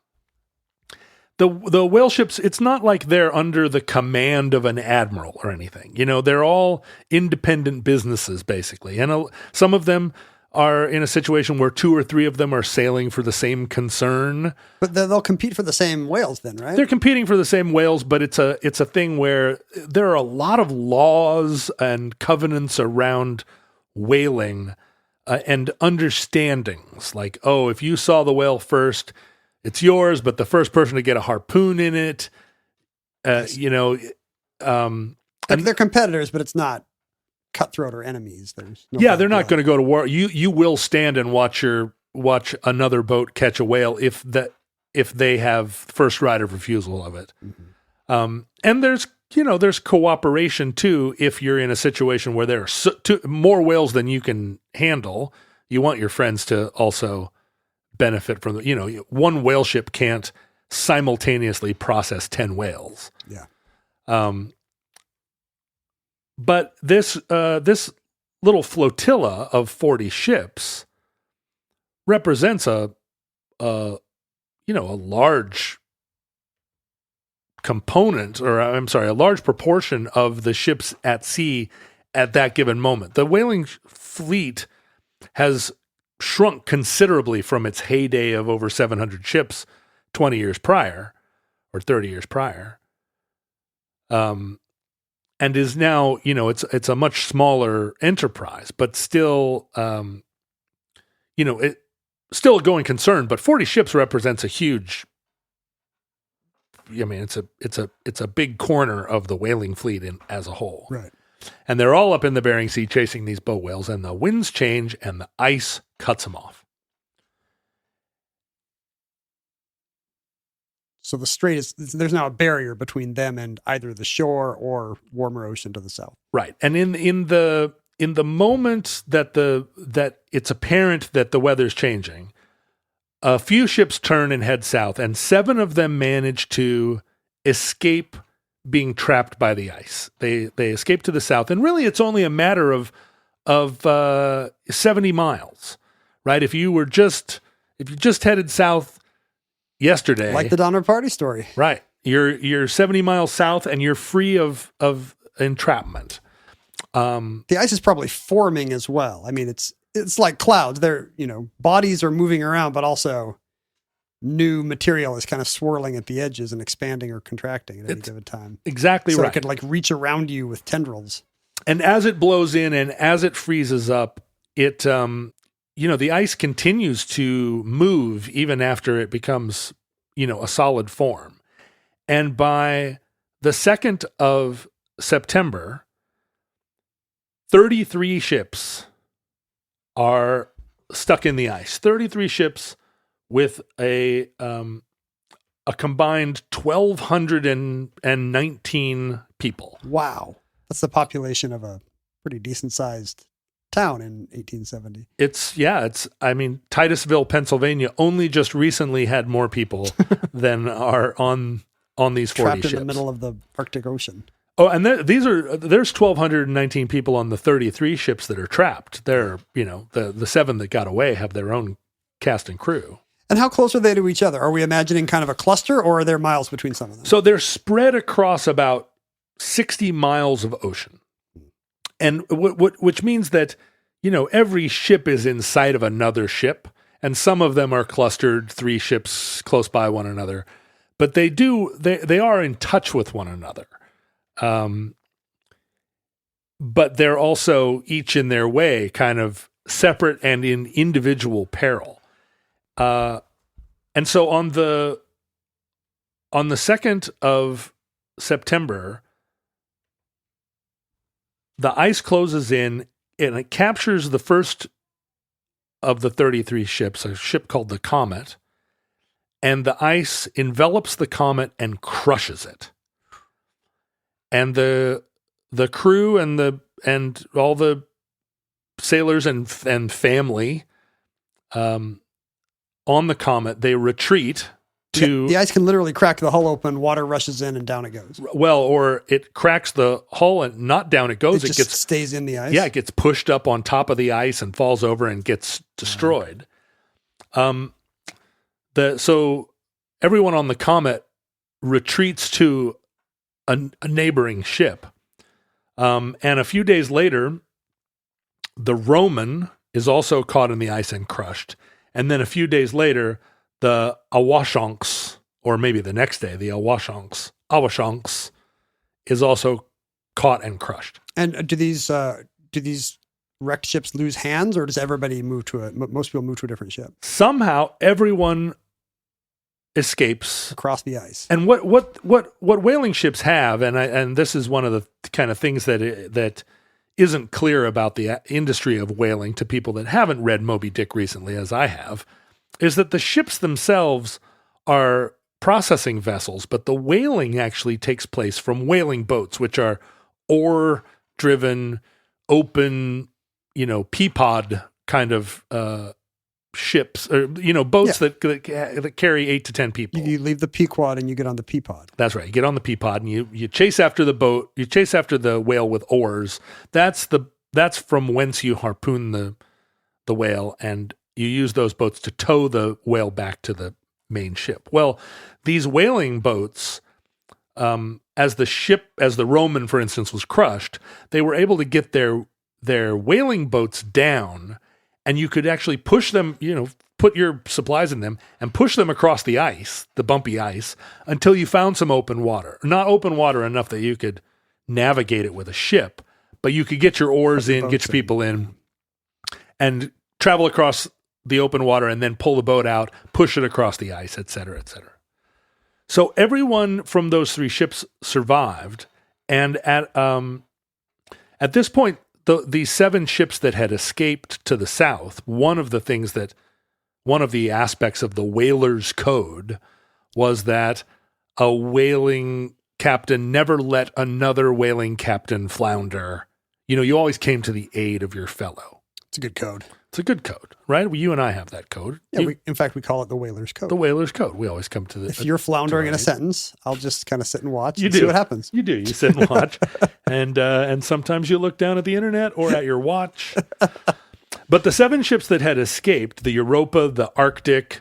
The whale ships, it's not like they're under the command of an admiral or anything. They're all independent businesses, basically. And some of them are in a situation where 2 or 3 of them are sailing for the same concern. But they'll compete for the same whales then, right? They're competing for the same whales, but it's a thing where there are a lot of laws and covenants around whaling and understandings. Like, if you saw the whale first, it's yours, but the first person to get a harpoon in it, Like they're competitors, but it's not cutthroat or enemies. They're not going to go to war. You will stand and watch another boat catch a whale if they have first right of refusal of it. Mm-hmm. And there's cooperation too. If you're in a situation where there are more whales than you can handle, you want your friends to also benefit from one whale ship can't simultaneously process 10 whales. Yeah. But this little flotilla of 40 ships represents a large component, a large proportion of the ships at sea at that given moment. The whaling fleet has shrunk considerably from its heyday of over 700 ships 20 years prior or 30 years prior. And is now, it's a much smaller enterprise, but still, still a going concern. But 40 ships represents a huge. It's a big corner of the whaling fleet as a whole, right? And they're all up in the Bering Sea chasing these bow whales, and the winds change, and the ice cuts them off. So the strait there's now a barrier between them and either the shore or warmer ocean to the south. Right. And in the moment that it's apparent that the weather's changing, a few ships turn and head south, and 7 of them manage to escape being trapped by the ice. They escape to the south, and really it's only a matter of 70 miles, right? If you just headed south yesterday, like the Donner Party story, right? You're 70 miles south, and you're free of entrapment. The ice is probably forming as well. I mean, it's like clouds. They're bodies are moving around, but also new material is kind of swirling at the edges and expanding or contracting at any given time. Exactly so right. It could like reach around you with tendrils. And as it blows in and as it freezes up, it the ice continues to move even after it becomes, a solid form. And by the 2nd of September, 33 ships are stuck in the ice. 33 ships with a a combined 1,219 people. Wow. That's the population of a pretty decent sized town in 1870. I mean, Titusville, Pennsylvania only just recently had more people than are on these 40 Trapped ships. in the middle of the Arctic Ocean. Oh, and there's 1,219 people on the 33 ships that are trapped. They're, the 7 that got away have their own cast and crew. And how close are they to each other? Are we imagining kind of a cluster, or are there miles between some of them? So they're spread across about 60 miles of ocean. And which means that, every ship is inside of another ship, and some of them are clustered 3 ships close by one another. But they are in touch with one another. But they're also each in their way kind of separate and in individual peril. And so on the 2nd of September, the ice closes in and it captures the first of the 33 ships, a ship called the Comet, and the ice envelops the Comet and crushes it. And the crew and all the sailors and family on the Comet, they retreat to... The ice can literally crack the hull open, water rushes in, and down it goes. Well, or it cracks the hull and not down it goes. It just stays in the ice? Yeah, it gets pushed up on top of the ice and falls over and gets destroyed. So everyone on the Comet retreats to a neighboring ship. And a few days later, the Roman is also caught in the ice and crushed. And then a few days later, the Awashonks, or maybe the next day, the Awashonks is also caught and crushed. And do these wrecked ships lose hands, or does everybody most people move to a different ship? Somehow everyone escapes across the ice. And what whaling ships have, and this is one of the kind of things that isn't clear about the industry of whaling to people that haven't read Moby Dick recently, as I have, is that the ships themselves are processing vessels, but the whaling actually takes place from whaling boats, which are oar-driven, open, peapod kind of ships, or boats that carry 8 to 10 people. You leave the Pequod and you get on the Peapod. That's right. You get on the Peapod and you chase after the boat. You chase after the whale with oars. That's from whence you harpoon the whale, and you use those boats to tow the whale back to the main ship. Well, these whaling boats, as the Roman, for instance, was crushed, they were able to get their whaling boats down, and you could actually push them, put your supplies in them and push them across the ice, the bumpy ice, until you found some open water. Not open water enough that you could navigate it with a ship, but you could get your oars in, get your people in, and travel across the open water and then pull the boat out, push it across the ice, et cetera, et cetera. So everyone from those 3 ships survived. And at this point, these 7 ships that had escaped to the south, one of the aspects of the whaler's code was that a whaling captain never let another whaling captain flounder. You always came to the aid of your fellow. It's a good code. It's a good code, right? Well, you and I have that code. Yeah, in fact, we call it the whaler's code. The whaler's code. We always come to the... If you're floundering in a sentence, I'll just kind of sit and watch and see what happens. You do. You sit and watch. and sometimes you look down at the internet or at your watch. But the 7 ships that had escaped, the Europa, the Arctic,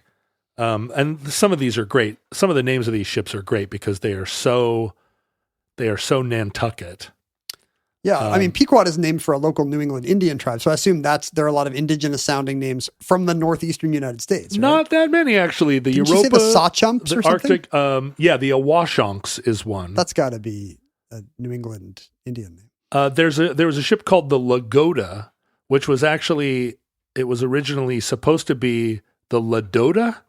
and some of these are great. Some of the names of these ships are great because they are so Nantucket. Yeah, Pequod is named for a local New England Indian tribe, so I assume there are a lot of indigenous sounding names from the northeastern United States. Right? Not that many, actually. The Didn't Europa, you say the Sawchumps the or something? Arctic, the Awashonks is one. That's got to be a New England Indian name. There was a ship called the Lagoda, which was actually, it was originally supposed to be the Ladoda,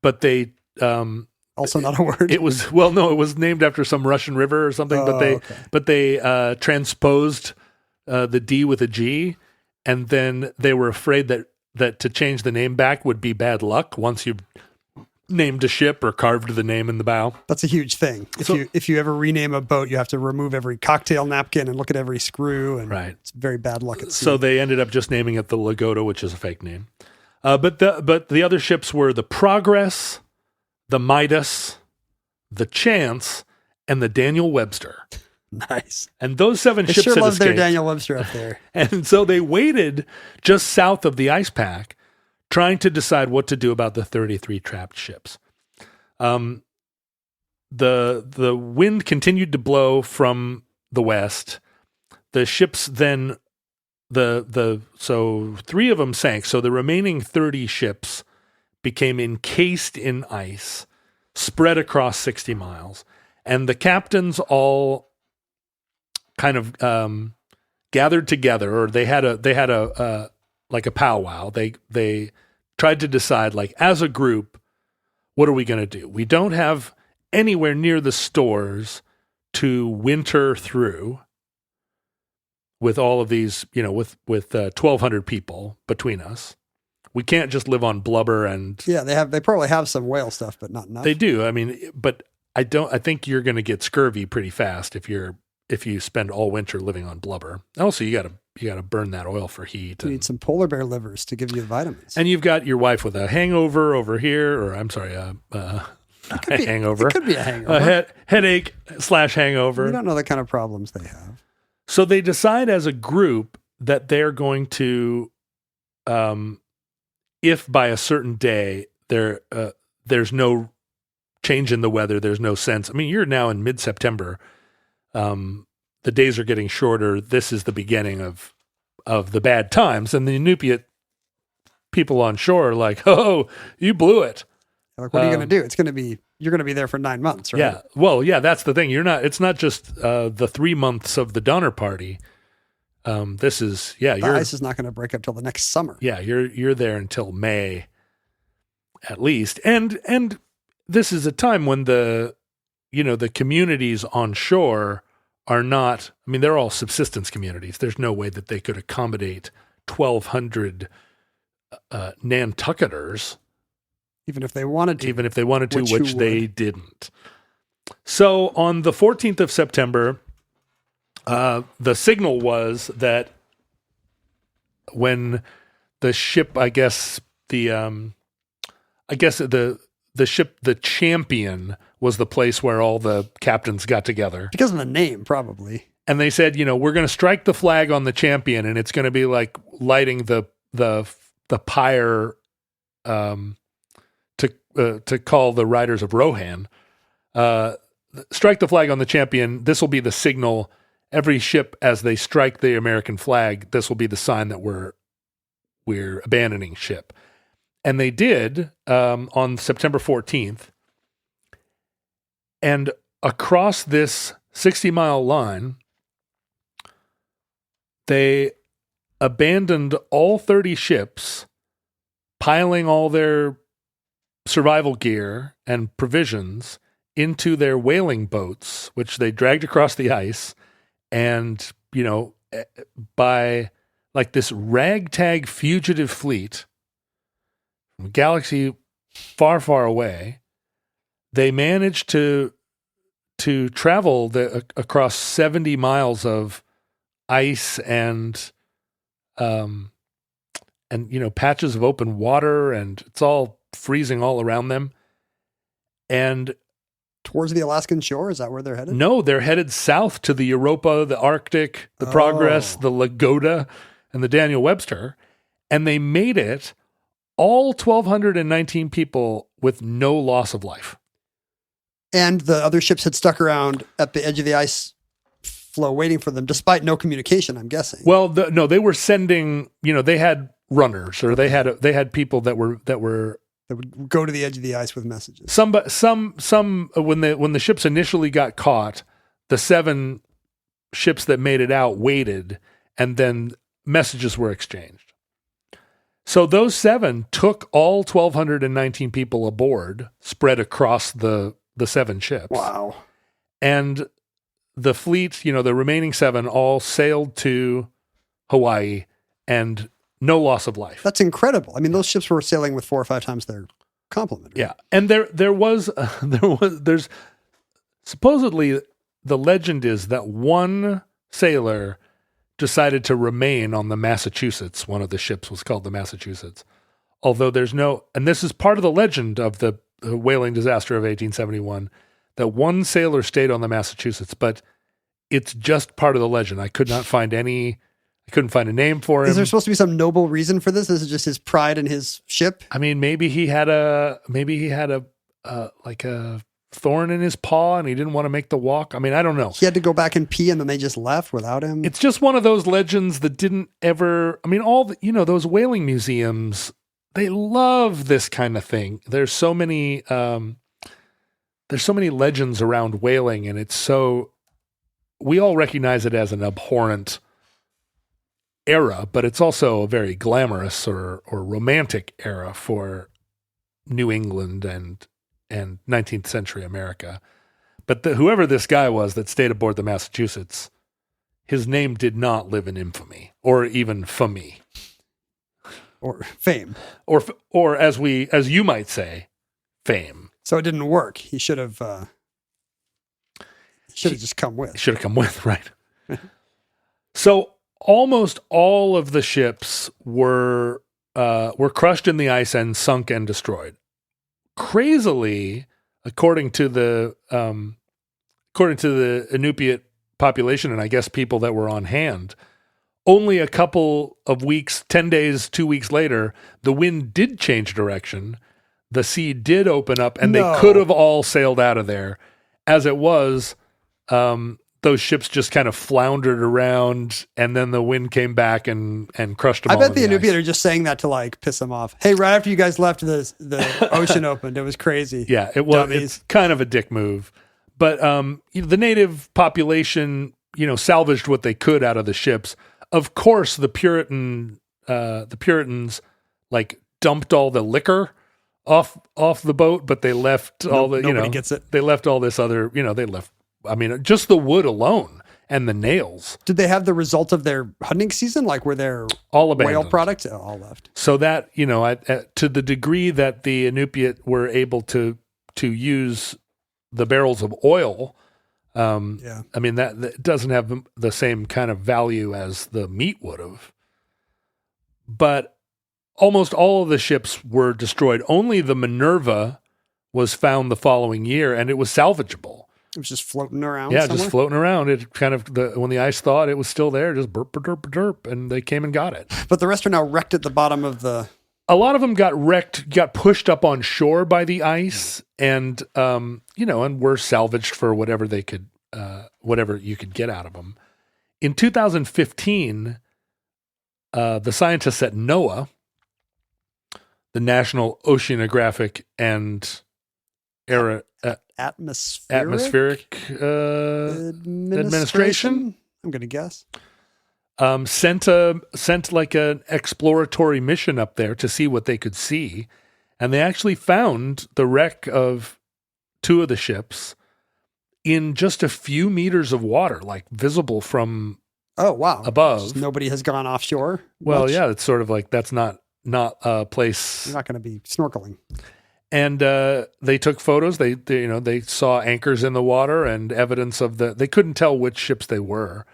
but they also not a word. It was named after some Russian river or something, but they transposed the D with a G, and then they were afraid that to change the name back would be bad luck once you named a ship or carved the name in the bow. That's a huge thing. If you ever rename a boat, you have to remove every cocktail napkin and look at every screw, and Right. it's very bad luck at sea. So they ended up just naming it the Lagoda, which is a fake name. But the other ships were the Progress, the Midas, the Chance, and the Daniel Webster. Nice. And those 7 They ships sure had love their escaped. Daniel Webster up there. And so they waited just south of the ice pack, trying to decide what to do about the 33 trapped ships. The wind continued to blow from the west. The ships then so 3 of them sank. So the remaining 30 ships became encased in ice, spread across 60 miles, and the captains all kind of gathered together, or they had a like a powwow. They tried to decide, like, as a group, what are we going to do? We don't have anywhere near the stores to winter through with all of these, with 1,200 people between us. We can't just live on blubber and Yeah, they probably have some whale stuff, but not enough. they do. I mean, but I think you're going to get scurvy pretty fast if you spend all winter living on blubber. Also, you got to burn that oil for heat. You need some polar bear livers to give you the vitamins. And you've got your wife with a hangover over here, or I'm sorry, a hangover. It could be a hangover. Headache / hangover. We don't know the kind of problems they have. So they decide as a group that they're going to, if by a certain day there's no change in the weather, there's no sense. I mean, you're now in mid-September. The days are getting shorter. This is the beginning of the bad times. And the Inupiat people on shore are like, oh, you blew it. Like, what are you going to do? You're going to be there for 9 months, right? Yeah. Well, yeah, that's the thing. It's not just the 3 months of the Donner Party. This is, The ice is not going to break up till the next summer. Yeah, you're there until May at least. And this is a time when the communities on shore are not, I mean, they're all subsistence communities. There's no way that they could accommodate 1,200 Nantucketers. Even if they wanted to. Which they didn't. So on the 14th of September, the signal was that when the ship, the ship, the Champion, was the place where all the captains got together. Because of the name, probably. And they said, we're going to strike the flag on the Champion, and it's going to be like lighting the pyre to call the riders of Rohan. Strike the flag on the Champion. This will be the signal. Every ship, as they strike the American flag, this will be the sign that we're abandoning ship. And they did on September 14th. And across this 60-mile line, they abandoned all 30 ships, piling all their survival gear and provisions into their whaling boats, which they dragged across the ice. And, by like this ragtag fugitive fleet from a galaxy far, far away, they managed to travel across 70 miles of ice and patches of open water, and it's all freezing all around them. And towards the Alaskan shore, is that where they're headed? No, they're headed south to the Europa, the Arctic, the Progress, the Lagoda, and the Daniel Webster. And they made it, all 1,219 people, with no loss of life. And the other ships had stuck around at the edge of the ice floe waiting for them, despite no communication, I'm guessing. Well, no, they were sending, they had runners, or they had people that would go to the edge of the ice with messages. Some when the ships initially got caught, the 7 ships that made it out waited, and then messages were exchanged. So those 7 took all 1,219 people aboard, spread across the 7 ships. Wow. And the fleet, the remaining 7 all sailed to Hawaii, and no loss of life. That's incredible. I mean, those ships were sailing with 4 or 5 times their complimentary. Yeah, and there's supposedly the legend is that one sailor decided to remain on the Massachusetts. One of the ships was called the Massachusetts. Although there's no, and this is part of the legend of the whaling disaster of 1871, that one sailor stayed on the Massachusetts, but it's just part of the legend. I couldn't find a name for him. Is there supposed to be some noble reason for this? Is it just his pride in his ship? I mean, maybe he had a thorn in his paw and he didn't want to make the walk. I mean, I don't know. He had to go back and pee and then they just left without him. It's just one of those legends that didn't ever, I mean, those whaling museums, they love this kind of thing. There's so many legends around whaling, and we all recognize it as an abhorrent era, but it's also a very glamorous or romantic era for New England and 19th century America. But whoever this guy was that stayed aboard the Massachusetts, his name did not live in infamy or even famie. Or fame. Or as you might say, fame. So it didn't work. He should have just come with. Should have come with, right. So almost all of the ships were crushed in the ice and sunk and destroyed. Crazily, according to the Inupiat population, and I guess people that were on hand, only a couple of weeks, 10 days, 2 weeks later, the wind did change direction. The sea did open up, and they could have all sailed out of there. As it was, those ships just kind of floundered around, and then the wind came back and crushed them all. I bet the Inupiat are just saying that to like piss them off. Hey, right after you guys left, the ocean opened. It was crazy. Yeah, it was. Dummies. It's kind of a dick move. But the native population, salvaged what they could out of the ships. Of course, the Puritans like dumped all the liquor off the boat, but they left all the nobody gets it. They left all this other they left. I mean, just the wood alone and the nails. Did they have the result of their hunting season? Like were there all abandoned. Whale products? Oh, all left. So that to the degree that the Inupiat were able to use the barrels of oil. I mean, that doesn't have the same kind of value as the meat would have. But almost all of the ships were destroyed. Only the Minerva was found the following year, and it was salvageable. It was just floating around. Yeah, somewhere? just floating around. It kind of when the ice thawed, it was still there, just burp, burp, burp, burp, and they came and got it. But the rest are now wrecked at the bottom of the. A lot of them got wrecked, got pushed up on shore by the ice, and and were salvaged for whatever they could, whatever you could get out of them. In 2015, the scientists at NOAA, the National Oceanographic and Atmospheric Administration, I'm going to guess. Sent like an exploratory mission up there to see what they could see, and they actually found the wreck of two of the ships in just a few meters of water, like visible from above. Just nobody has gone offshore. Well, much. yeah, it's sort of like that's not a place. You're not going to be snorkeling. And they took photos. They saw anchors in the water and evidence of they couldn't tell which ships they were.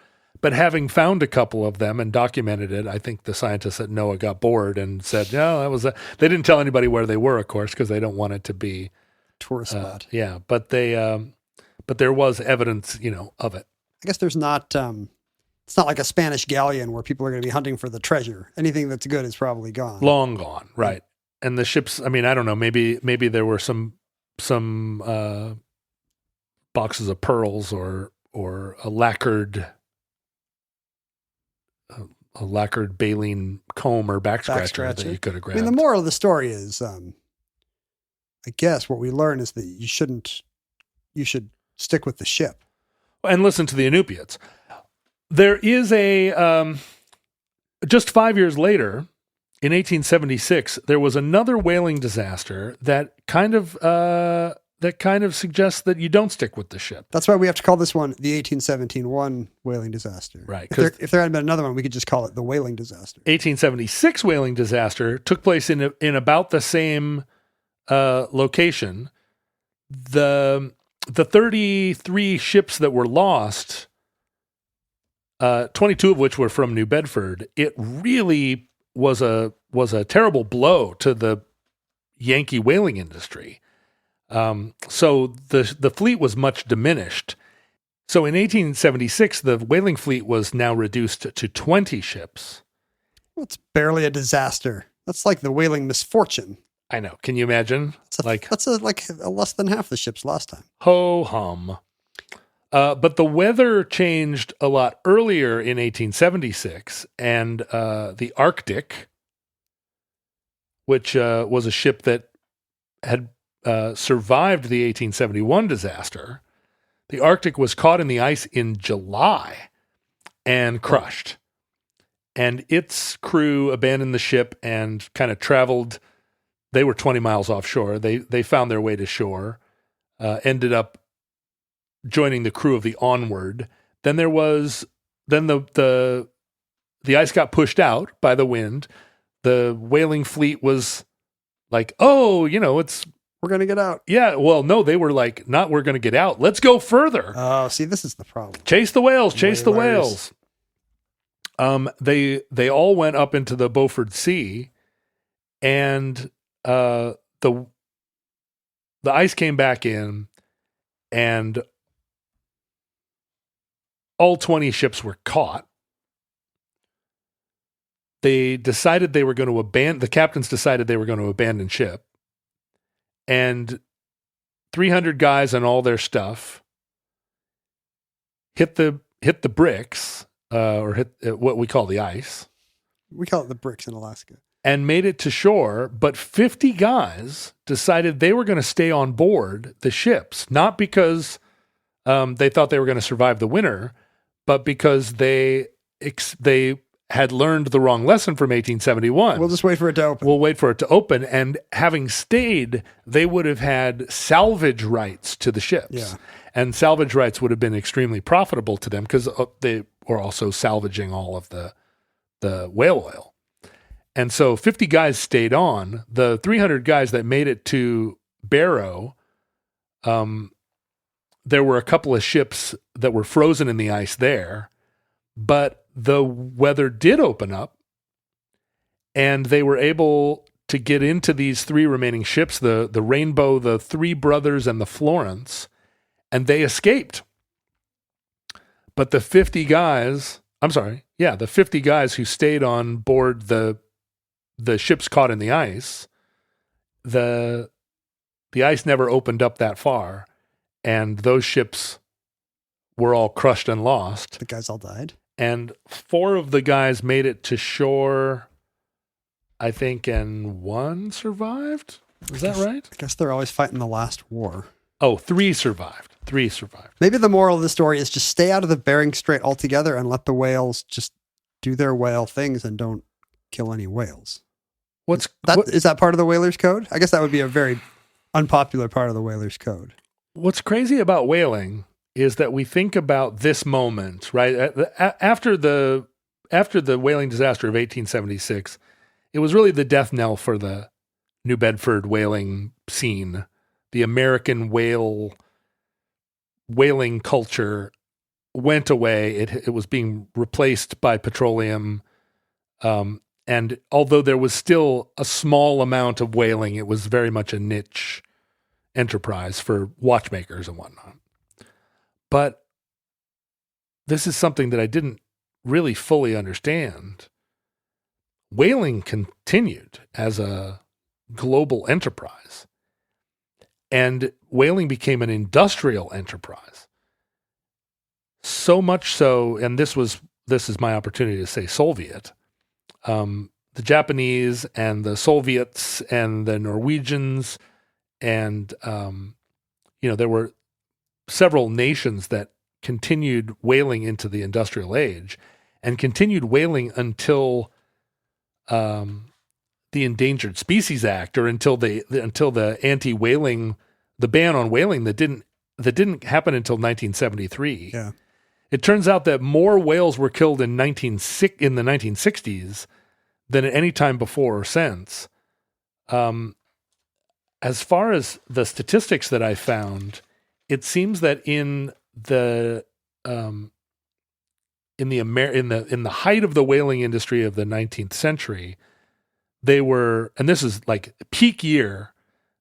But having found a couple of them and documented it, I think the scientists at NOAA got bored and said, no, that was they didn't tell anybody where they were, of course, because they don't want it to be tourist spot. Yeah, but there was evidence, of it. I guess there's not, it's not like a Spanish galleon where people are going to be hunting for the treasure. Anything that's good is probably gone. Long gone, right. And the ships, I mean, I don't know, maybe there were some boxes of pearls or a lacquered baleen comb or back scratcher that you could have grabbed. I mean, the moral of the story is, I guess what we learn is that you should stick with the ship. And listen to the Inupiats. There is just 5 years later, in 1876, there was another whaling disaster that kind of suggests that you don't stick with the ship. That's why we have to call this one the 1817 whaling disaster. Right. If there hadn't been another one, we could just call it the whaling disaster. 1876 whaling disaster took place in about the same location, the 33 ships that were lost, 22 of which were from New Bedford, it really was a terrible blow to the Yankee whaling industry. So the fleet was much diminished. So in 1876, the whaling fleet was now reduced to 20 ships. Well, it's barely a disaster. That's like the whaling misfortune. I know. Can you imagine? That's less than half the ships last time. Ho hum. But the weather changed a lot earlier in 1876, and the Arctic, which was a ship that had survived the 1871 disaster, the Arctic was caught in the ice in July and crushed. And its crew abandoned the ship and kind of traveled. They were 20 miles offshore. They found their way to shore, ended up joining the crew of the Onward. Then the ice got pushed out by the wind. The whaling fleet was like, oh, we're going to get out. Yeah, well, no, they were like, not we're going to get out. Let's go further. Oh, see, this is the problem. Chase the whales, chase the whales. They all went up into the Beaufort Sea, and the ice came back in, and all 20 ships were caught. The captains decided they were going to abandon ship, and 300 guys and all their stuff hit the bricks, or hit what we call the ice. We call it the bricks in Alaska. And made it to shore, but 50 guys decided they were going to stay on board the ships, not because they thought they were going to survive the winter, but because they had learned the wrong lesson from 1871. We'll just wait for it to open. We'll wait for it to open. And having stayed, they would have had salvage rights to the ships. Yeah. And salvage rights would have been extremely profitable to them because they were also salvaging all of the whale oil. And so 50 guys stayed on. The 300 guys that made it to Barrow, there were a couple of ships that were frozen in the ice there, but the weather did open up, and they were able to get into these three remaining ships, the Rainbow, the Three Brothers, and the Florence, and they escaped. But the 50 guys who stayed on board the ships caught in the ice, the ice never opened up that far, and those ships were all crushed and lost. The guys all died. And 4 of the guys made it to shore, I think, and 1 survived. Is that right? I guess they're always fighting the last war. Oh, 3 survived. 3 survived. Maybe the moral of the story is just stay out of the Bering Strait altogether and let the whales just do their whale things and don't kill any whales. Is that part of the whaler's code? I guess that would be a very unpopular part of the whaler's code. What's crazy about whaling is that we think about this moment, right? After the whaling disaster of 1876, it was really the death knell for the New Bedford whaling scene. The American whaling culture went away. It was being replaced by petroleum. And although there was still a small amount of whaling, it was very much a niche enterprise for watchmakers and whatnot. But this is something that I didn't really fully understand. Whaling continued as a global enterprise, and whaling became an industrial enterprise. So much so, and this is my opportunity to say Soviet. The Japanese and the Soviets and the Norwegians and there were several nations that continued whaling into the industrial age and continued whaling until the Endangered Species Act, or until the anti-whaling, the ban on whaling that didn't happen until 1973. Yeah. It turns out that more whales were killed in the 1960s than at any time before or since. as far as the statistics that I found, it seems that in the height of the whaling industry of the 19th century, they were, and this is like peak year,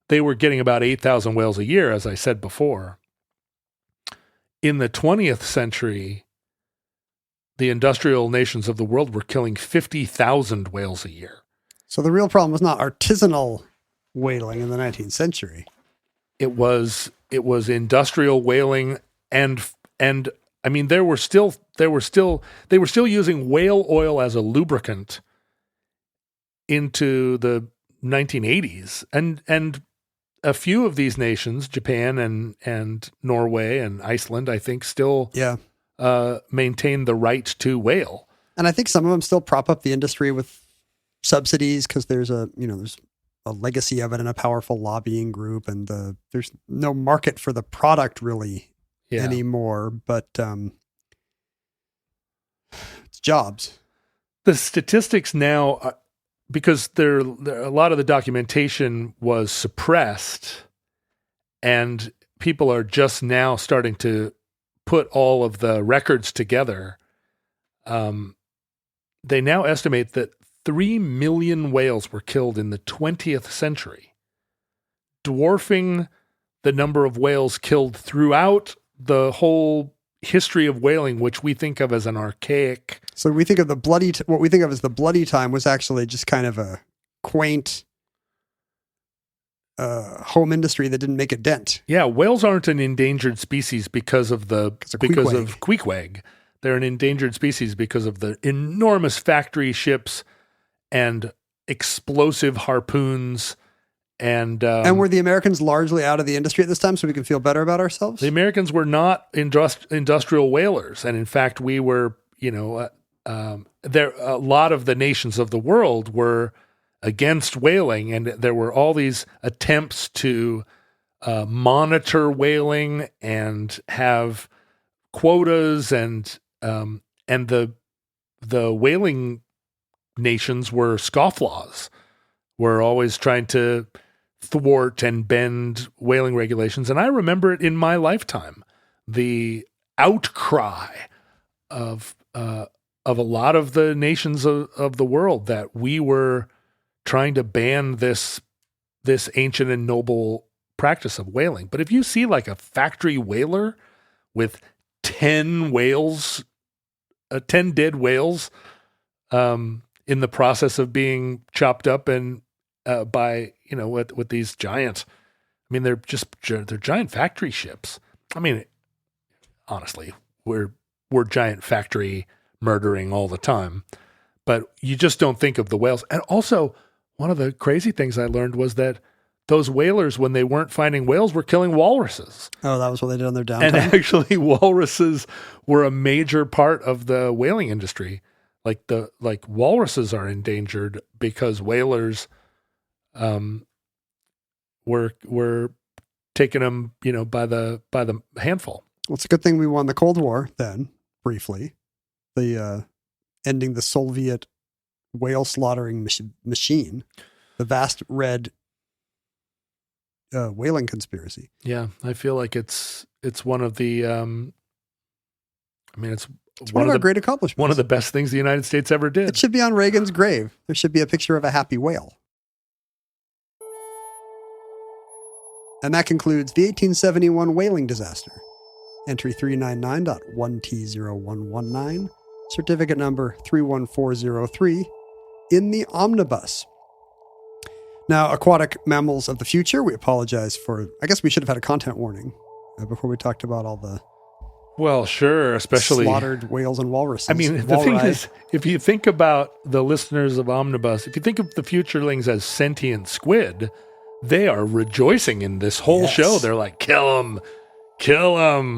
they were getting about 8,000 whales a year, as I said before. In the 20th century, the industrial nations of the world were killing 50,000 whales a year. So the real problem was not artisanal whaling in the 19th century. It was industrial whaling, and I mean they were still using whale oil as a lubricant into the 1980s, and a few of these nations, Japan and Norway and Iceland, I think still maintain the right to whale. And I think some of them still prop up the industry with subsidies because there's a legacy of it and a powerful lobbying group, and there's no market for the product really anymore. But it's jobs. The statistics now, because a lot of the documentation was suppressed, and people are just now starting to put all of the records together. They now estimate that 3 million whales were killed in the 20th century, dwarfing the number of whales killed throughout the whole history of whaling, which we think of as an archaic. So we think of what we think of as the bloody time was actually just kind of a quaint home industry that didn't make a dent. Yeah, whales aren't an endangered species because of queequeg. They're an endangered species because of the enormous factory ships and explosive harpoons. And were the Americans largely out of the industry at this time so we can feel better about ourselves? The Americans were not industrial whalers. And in fact, we were, a lot of the nations of the world were against whaling. And there were all these attempts to monitor whaling and have quotas, and the whaling nations were scofflaws. We're always trying to thwart and bend whaling regulations. And I remember it in my lifetime, the outcry of a lot of the nations of the world that we were trying to ban this ancient and noble practice of whaling. But if you see like a factory whaler with 10 dead whales in the process of being chopped up and by, with these giant, I mean, they're giant factory ships. I mean, honestly, we're giant factory murdering all the time, but you just don't think of the whales. And also, one of the crazy things I learned was that those whalers, when they weren't finding whales, were killing walruses. Oh, that was what they did on their downtime. And actually, walruses were a major part of the whaling industry. Like walruses are endangered because whalers were taking them, by the handful. Well, it's a good thing we won the Cold War then, briefly. The ending the Soviet whale slaughtering machine, the vast red whaling conspiracy. Yeah, I feel like it's one of the. It's one of our great accomplishments. One of the best things the United States ever did. It should be on Reagan's grave. There should be a picture of a happy whale. And that concludes the 1871 whaling disaster. Entry 399.1T0119, certificate number 31403, in the omnibus. Now, aquatic mammals of the future, we apologize for, I guess we should have had a content warning before we talked about all the Well, sure, especially slaughtered whales and walruses. I mean, the thing is, if you think about the listeners of Omnibus, if you think of the futurelings as sentient squid, they are rejoicing in this whole show. They're like, kill them.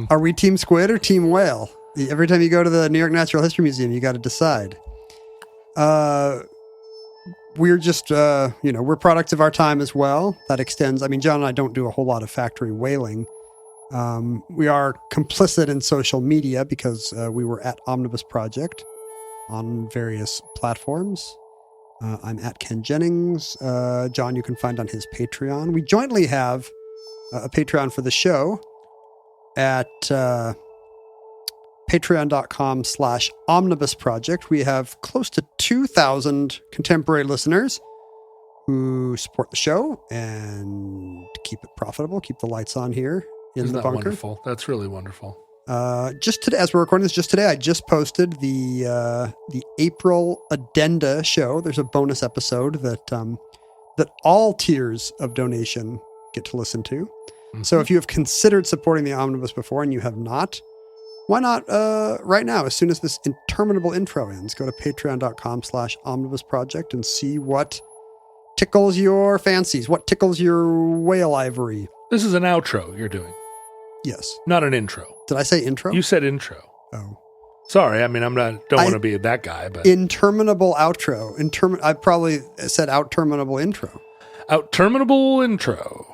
Are we team squid or team whale? Every time you go to the New York Natural History Museum, you got to decide. We're just, we're products of our time as well. That extends. I mean, John and I don't do a whole lot of factory whaling. We are complicit in social media because we were at Omnibus Project on various platforms. I'm at Ken Jennings. John, you can find on his Patreon. We jointly have a Patreon for the show at patreon.com/omnibus project. We have close to 2,000 contemporary listeners who support the show and keep it profitable, keep the lights on here in Isn't the that bunker. wonderful? That's really wonderful. Just today, as we're recording this, just today, I just posted the April addenda show. There's a bonus episode that all tiers of donation get to listen to. Mm-hmm. So if you have considered supporting the Omnibus before and you have not, why not right now, as soon as this interminable intro ends, go to patreon.com/omnibus project and see what tickles your fancies, what tickles your whale ivory. This is an outro you're doing, Yes. not an intro. Did I say intro? You said intro. Oh. Sorry, I mean, don't want to be that guy, but Interminable outro. I probably said out-terminable intro. out-terminable intro.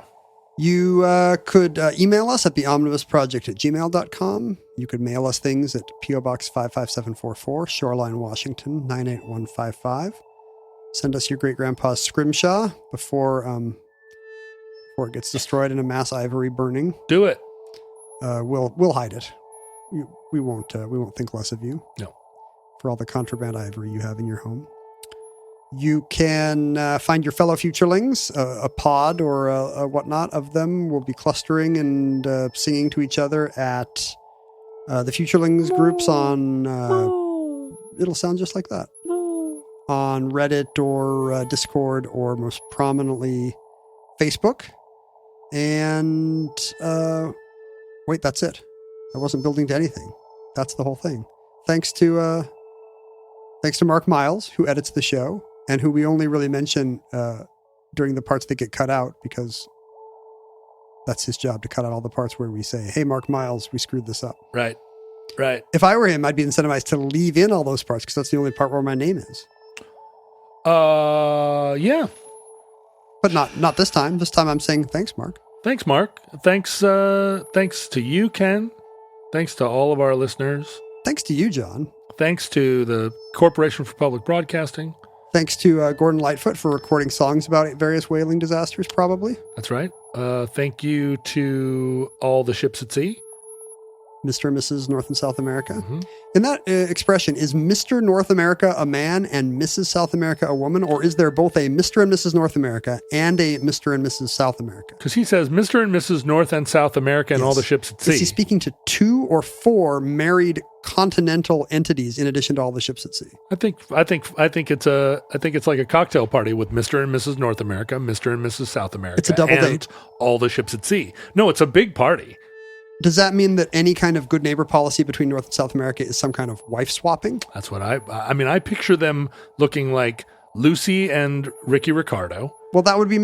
You could email us at theomnibusproject@gmail.com. You could mail us things at P.O. Box 55744, Shoreline, Washington, 98155. Send us your great-grandpa's scrimshaw before it gets destroyed in a mass ivory burning. Do it. We'll hide it. We won't think less of you. No. For all the contraband ivory you have in your home. You can find your fellow futurelings, a pod or a whatnot of them will be clustering and singing to each other at the futurelings groups on, it'll sound just like that, on Reddit or Discord or most prominently Facebook. And wait, that's it. I wasn't building to anything. That's the whole thing. Thanks to Mark Miles, who edits the show, and who we only really mention during the parts that get cut out because that's his job, to cut out all the parts where we say, hey, Mark Miles, we screwed this up. Right. If I were him, I'd be incentivized to leave in all those parts because that's the only part where my name is. Yeah. But not this time. This time I'm saying thanks, Mark. Thanks, Mark. Thanks to you, Ken. Thanks to all of our listeners. Thanks to you, John. Thanks to the Corporation for Public Broadcasting. Thanks to Gordon Lightfoot for recording songs about various whaling disasters, probably. That's right. Thank you to all the ships at sea. Mr. and Mrs. North and South America. Mm-hmm. In that expression, is Mr. North America a man and Mrs. South America a woman? Or is there both a Mr. and Mrs. North America and a Mr. and Mrs. South America? Because he says Mr. and Mrs. North and South America and all the ships at sea. Is he speaking to 2 or 4 married continental entities in addition to all the ships at sea? I think it's like a cocktail party with Mr. and Mrs. North America, Mr. and Mrs. South America. It's a double and date. All the ships at sea. No, it's a big party. Does that mean that any kind of good neighbor policy between North and South America is some kind of wife swapping? That's what I picture them looking like Lucy and Ricky Ricardo. Well, that would be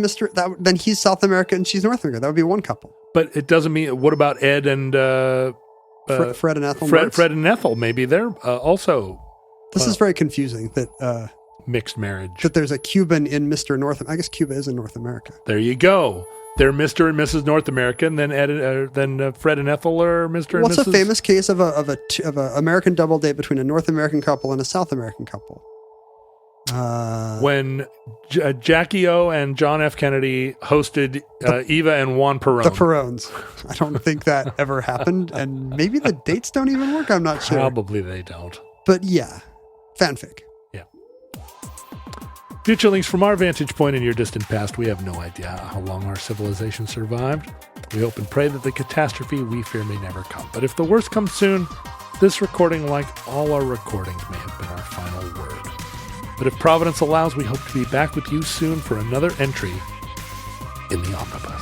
then he's South America and she's North America. That would be one couple. But it doesn't mean, what about Ed and Fred and Ethel? Fred and Ethel, maybe they're also. This is very confusing that mixed marriage. That there's a Cuban in Mr. North. I guess Cuba is in North America. There you go. They're Mr. and Mrs. North America, and then Fred and Ethel are Mr. and Mrs. What's a famous case of a American double date between a North American couple and a South American couple? When Jackie O and John F. Kennedy hosted Eva and Juan Perón. The Perones. I don't think that ever happened, and maybe the dates don't even work. I'm not sure. Probably they don't. But yeah, fanfic. Yeah. Futurelings, from our vantage point in your distant past, we have no idea how long our civilization survived. We hope and pray that the catastrophe we fear may never come. But if the worst comes soon, this recording, like all our recordings, may have been our final word. But if Providence allows, we hope to be back with you soon for another entry in the Omnibus.